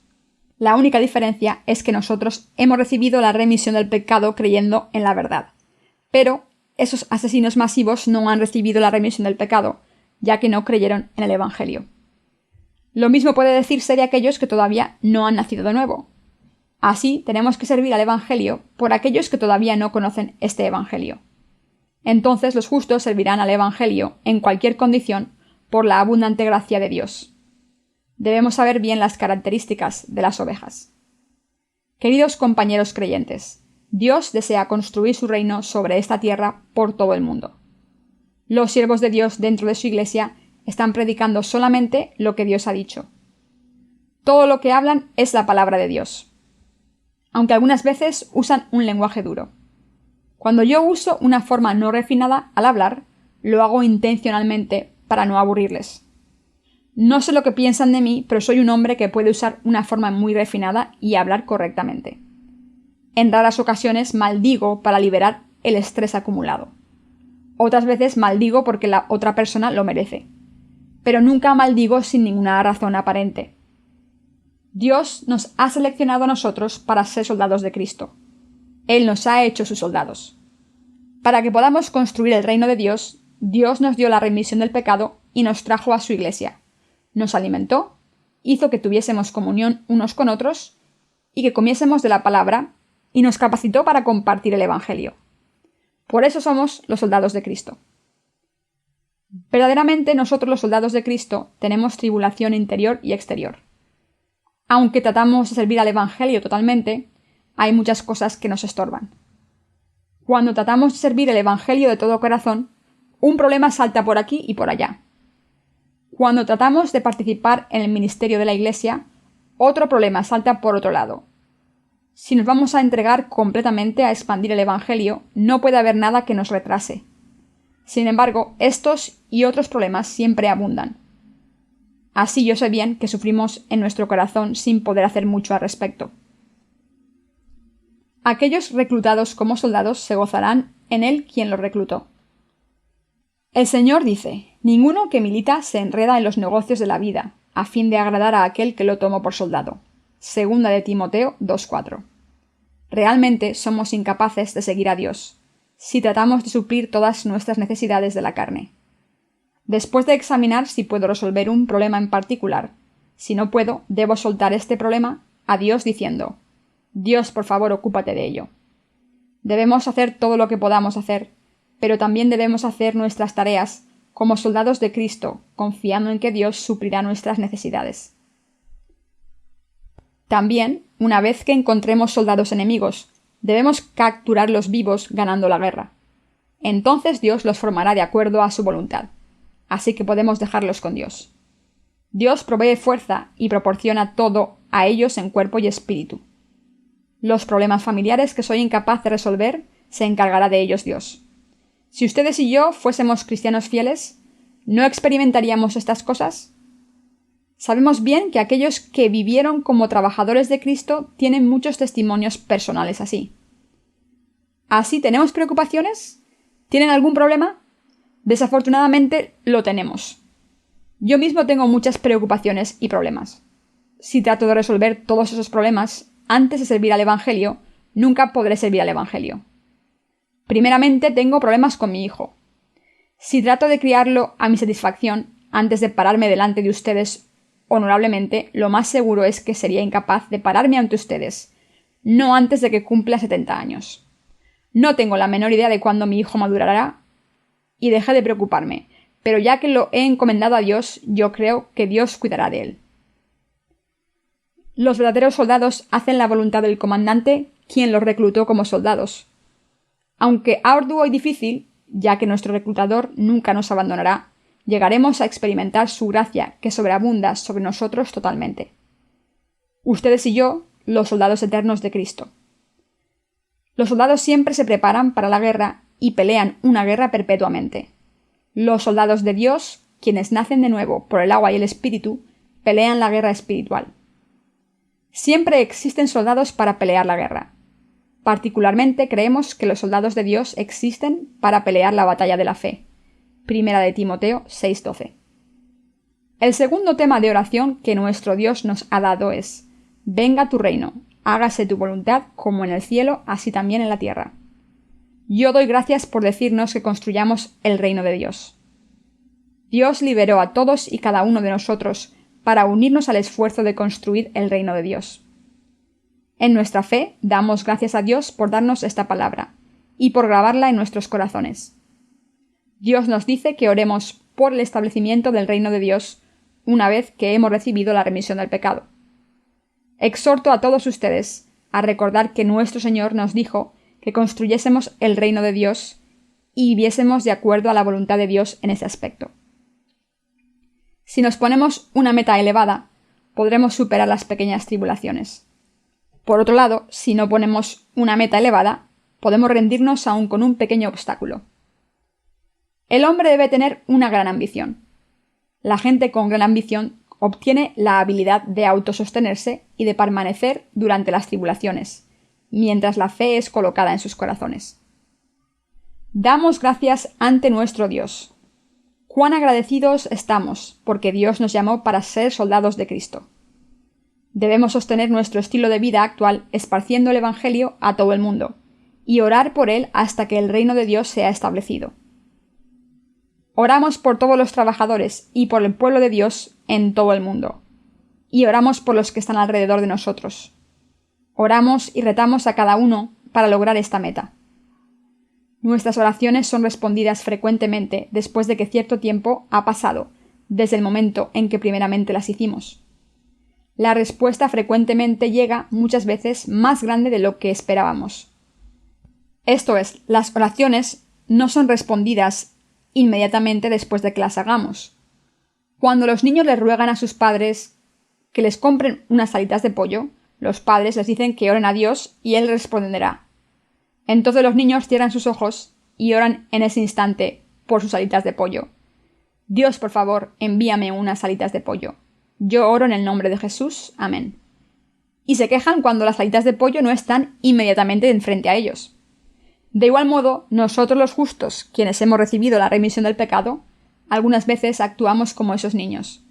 La única diferencia es que nosotros hemos recibido la remisión del pecado creyendo en la verdad. Pero esos asesinos masivos no han recibido la remisión del pecado, ya que no creyeron en el Evangelio. Lo mismo puede decirse de aquellos que todavía no han nacido de nuevo. Así, tenemos que servir al Evangelio por aquellos que todavía no conocen este Evangelio. Entonces los justos servirán al Evangelio en cualquier condición por la abundante gracia de Dios. Debemos saber bien las características de las ovejas. Queridos compañeros creyentes, Dios desea construir su reino sobre esta tierra por todo el mundo. Los siervos de Dios dentro de su iglesia están predicando solamente lo que Dios ha dicho. Todo lo que hablan es la palabra de Dios, aunque algunas veces usan un lenguaje duro. Cuando yo uso una forma no refinada al hablar, lo hago intencionalmente para no aburrirles. No sé lo que piensan de mí, pero soy un hombre que puede usar una forma muy refinada y hablar correctamente. En raras ocasiones maldigo para liberar el estrés acumulado. Otras veces maldigo porque la otra persona lo merece. Pero nunca maldigo sin ninguna razón aparente. Dios nos ha seleccionado a nosotros para ser soldados de Cristo. Él nos ha hecho sus soldados. Para que podamos construir el reino de Dios, Dios nos dio la remisión del pecado y nos trajo a su iglesia. Nos alimentó, hizo que tuviésemos comunión unos con otros y que comiésemos de la palabra y nos capacitó para compartir el Evangelio. Por eso somos los soldados de Cristo. Verdaderamente nosotros los soldados de Cristo tenemos tribulación interior y exterior. Aunque tratamos de servir al Evangelio totalmente, hay muchas cosas que nos estorban. Cuando tratamos de servir el Evangelio de todo corazón, un problema salta por aquí y por allá. Cuando tratamos de participar en el ministerio de la Iglesia, otro problema salta por otro lado. Si nos vamos a entregar completamente a expandir el Evangelio, no puede haber nada que nos retrase. Sin embargo, estos y otros problemas siempre abundan. Así yo sé bien que sufrimos en nuestro corazón sin poder hacer mucho al respecto. Aquellos reclutados como soldados se gozarán en él quien los reclutó. El Señor dice: ninguno que milita se enreda en los negocios de la vida, a fin de agradar a aquel que lo tomó por soldado. Segunda de Timoteo 2:4. Realmente somos incapaces de seguir a Dios, si tratamos de suplir todas nuestras necesidades de la carne. Después de examinar si puedo resolver un problema en particular, si no puedo, debo soltar este problema a Dios diciendo: Dios, por favor, ocúpate de ello. Debemos hacer todo lo que podamos hacer, pero también debemos hacer nuestras tareas como soldados de Cristo, confiando en que Dios suplirá nuestras necesidades. También, una vez que encontremos soldados enemigos, debemos capturarlos vivos ganando la guerra. Entonces Dios los formará de acuerdo a su voluntad, así que podemos dejarlos con Dios. Dios provee fuerza y proporciona todo a ellos en cuerpo y espíritu. Los problemas familiares que soy incapaz de resolver, se encargará de ellos Dios. Si ustedes y yo fuésemos cristianos fieles, ¿no experimentaríamos estas cosas? Sabemos bien que aquellos que vivieron como trabajadores de Cristo tienen muchos testimonios personales así. ¿Así tenemos preocupaciones? ¿Tienen algún problema? Desafortunadamente lo tenemos. Yo mismo tengo muchas preocupaciones y problemas. Si trato de resolver todos esos problemas antes de servir al Evangelio, nunca podré servir al Evangelio. Primeramente, tengo problemas con mi hijo. Si trato de criarlo a mi satisfacción antes de pararme delante de ustedes honorablemente, lo más seguro es que sería incapaz de pararme ante ustedes, no antes de que cumpla 70 años. No tengo la menor idea de cuándo mi hijo madurará y deje de preocuparme, pero ya que lo he encomendado a Dios, yo creo que Dios cuidará de él. Los verdaderos soldados hacen la voluntad del comandante, quien los reclutó como soldados. Aunque arduo y difícil, ya que nuestro reclutador nunca nos abandonará, llegaremos a experimentar su gracia que sobreabunda sobre nosotros totalmente. Ustedes y yo, los soldados eternos de Cristo. Los soldados siempre se preparan para la guerra y pelean una guerra perpetuamente. Los soldados de Dios, quienes nacen de nuevo por el agua y el espíritu, pelean la guerra espiritual. Siempre existen soldados para pelear la guerra. Particularmente creemos que los soldados de Dios existen para pelear la batalla de la fe. Primera de Timoteo 6:12. El segundo tema de oración que nuestro Dios nos ha dado es: venga tu reino, hágase tu voluntad como en el cielo, así también en la tierra. Yo doy gracias por decirnos que construyamos el reino de Dios. Dios liberó a todos y cada uno de nosotros para unirnos al esfuerzo de construir el reino de Dios. En nuestra fe damos gracias a Dios por darnos esta palabra y por grabarla en nuestros corazones. Dios nos dice que oremos por el establecimiento del reino de Dios una vez que hemos recibido la remisión del pecado. Exhorto a todos ustedes a recordar que nuestro Señor nos dijo que construyésemos el reino de Dios y viviésemos de acuerdo a la voluntad de Dios en ese aspecto. Si nos ponemos una meta elevada, podremos superar las pequeñas tribulaciones. Por otro lado, si no ponemos una meta elevada, podemos rendirnos aún con un pequeño obstáculo. El hombre debe tener una gran ambición. La gente con gran ambición obtiene la habilidad de autosostenerse y de permanecer durante las tribulaciones, mientras la fe es colocada en sus corazones. Damos gracias ante nuestro Dios. Cuán agradecidos estamos porque Dios nos llamó para ser soldados de Cristo. Debemos sostener nuestro estilo de vida actual esparciendo el Evangelio a todo el mundo y orar por él hasta que el reino de Dios sea establecido. Oramos por todos los trabajadores y por el pueblo de Dios en todo el mundo. Y oramos por los que están alrededor de nosotros. Oramos y retamos a cada uno para lograr esta meta. Nuestras oraciones son respondidas frecuentemente después de que cierto tiempo ha pasado desde el momento en que primeramente las hicimos. La respuesta frecuentemente llega muchas veces más grande de lo que esperábamos. Esto es, las oraciones no son respondidas inmediatamente después de que las hagamos. Cuando los niños les ruegan a sus padres que les compren unas alitas de pollo, los padres les dicen que oren a Dios y Él responderá. Entonces los niños cierran sus ojos y oran en ese instante por sus alitas de pollo. Dios, por favor, envíame unas alitas de pollo. Yo oro en el nombre de Jesús. Amén. Y se quejan cuando las alitas de pollo no están inmediatamente enfrente a ellos. De igual modo, nosotros los justos, quienes hemos recibido la remisión del pecado, algunas veces actuamos como esos niños,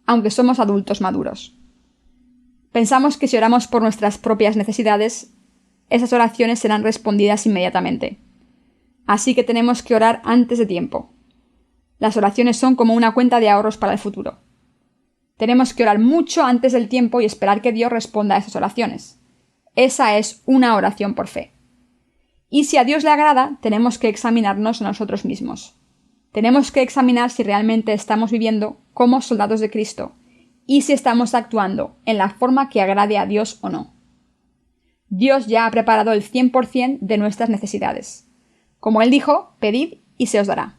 aunque somos adultos maduros. Pensamos que si oramos por nuestras propias necesidades, esas oraciones serán respondidas inmediatamente. Así que tenemos que orar antes de tiempo. Las oraciones son como una cuenta de ahorros para el futuro. Tenemos que orar mucho antes del tiempo y esperar que Dios responda a esas oraciones. Esa es una oración por fe. Y si a Dios le agrada, tenemos que examinarnos a nosotros mismos. Tenemos que examinar si realmente estamos viviendo como soldados de Cristo y si estamos actuando en la forma que agrade a Dios o no. Dios ya ha preparado el 100% de nuestras necesidades. Como Él dijo, pedid y se os dará.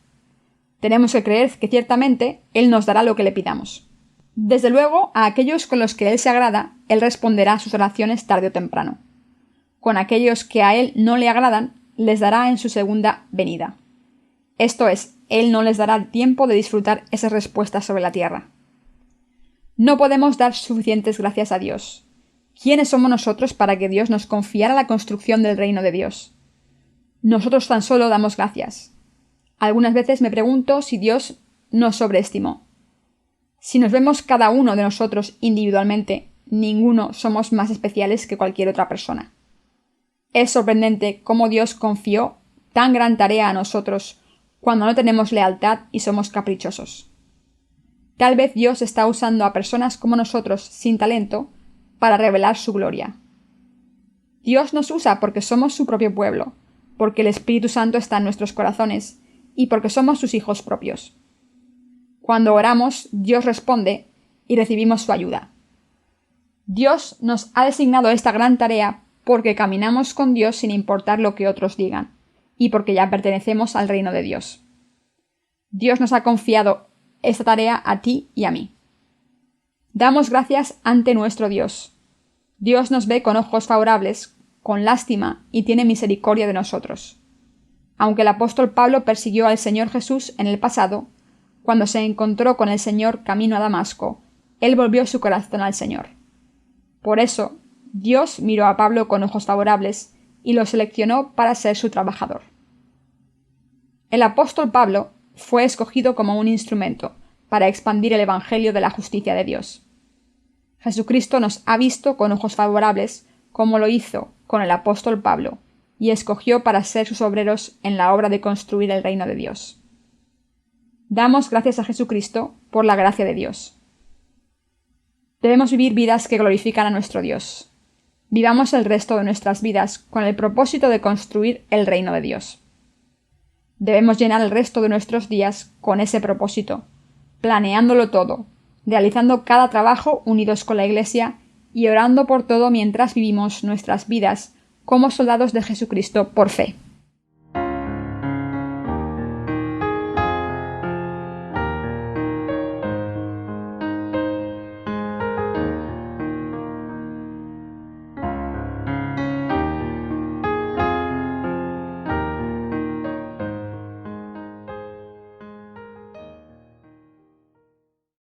Tenemos que creer que ciertamente Él nos dará lo que le pidamos. Desde luego, a aquellos con los que Él se agrada, Él responderá a sus oraciones tarde o temprano. Con aquellos que a Él no le agradan, les dará en su segunda venida. Esto es, Él no les dará tiempo de disfrutar esas respuestas sobre la tierra. No podemos dar suficientes gracias a Dios. ¿Quiénes somos nosotros para que Dios nos confiara la construcción del reino de Dios? Nosotros tan solo damos gracias. Algunas veces me pregunto si Dios nos sobreestimó. Si nos vemos cada uno de nosotros individualmente, ninguno somos más especiales que cualquier otra persona. Es sorprendente cómo Dios confió tan gran tarea a nosotros cuando no tenemos lealtad y somos caprichosos. Tal vez Dios está usando a personas como nosotros sin talento para revelar su gloria. Dios nos usa porque somos su propio pueblo, porque el Espíritu Santo está en nuestros corazones y porque somos sus hijos propios. Cuando oramos, Dios responde y recibimos su ayuda. Dios nos ha designado esta gran tarea porque caminamos con Dios sin importar lo que otros digan, y porque ya pertenecemos al reino de Dios. Dios nos ha confiado esta tarea a ti y a mí. Damos gracias ante nuestro Dios. Dios nos ve con ojos favorables, con lástima, y tiene misericordia de nosotros. Aunque el apóstol Pablo persiguió al Señor Jesús en el pasado, cuando se encontró con el Señor camino a Damasco, él volvió su corazón al Señor. Por eso, Dios miró a Pablo con ojos favorables y lo seleccionó para ser su trabajador. El apóstol Pablo fue escogido como un instrumento para expandir el Evangelio de la justicia de Dios. Jesucristo nos ha visto con ojos favorables, como lo hizo con el apóstol Pablo, y escogió para ser sus obreros en la obra de construir el reino de Dios. Damos gracias a Jesucristo por la gracia de Dios. Debemos vivir vidas que glorifican a nuestro Dios. Vivamos el resto de nuestras vidas con el propósito de construir el reino de Dios. Debemos llenar el resto de nuestros días con ese propósito, planeándolo todo, realizando cada trabajo unidos con la Iglesia y orando por todo mientras vivimos nuestras vidas como soldados de Jesucristo por fe.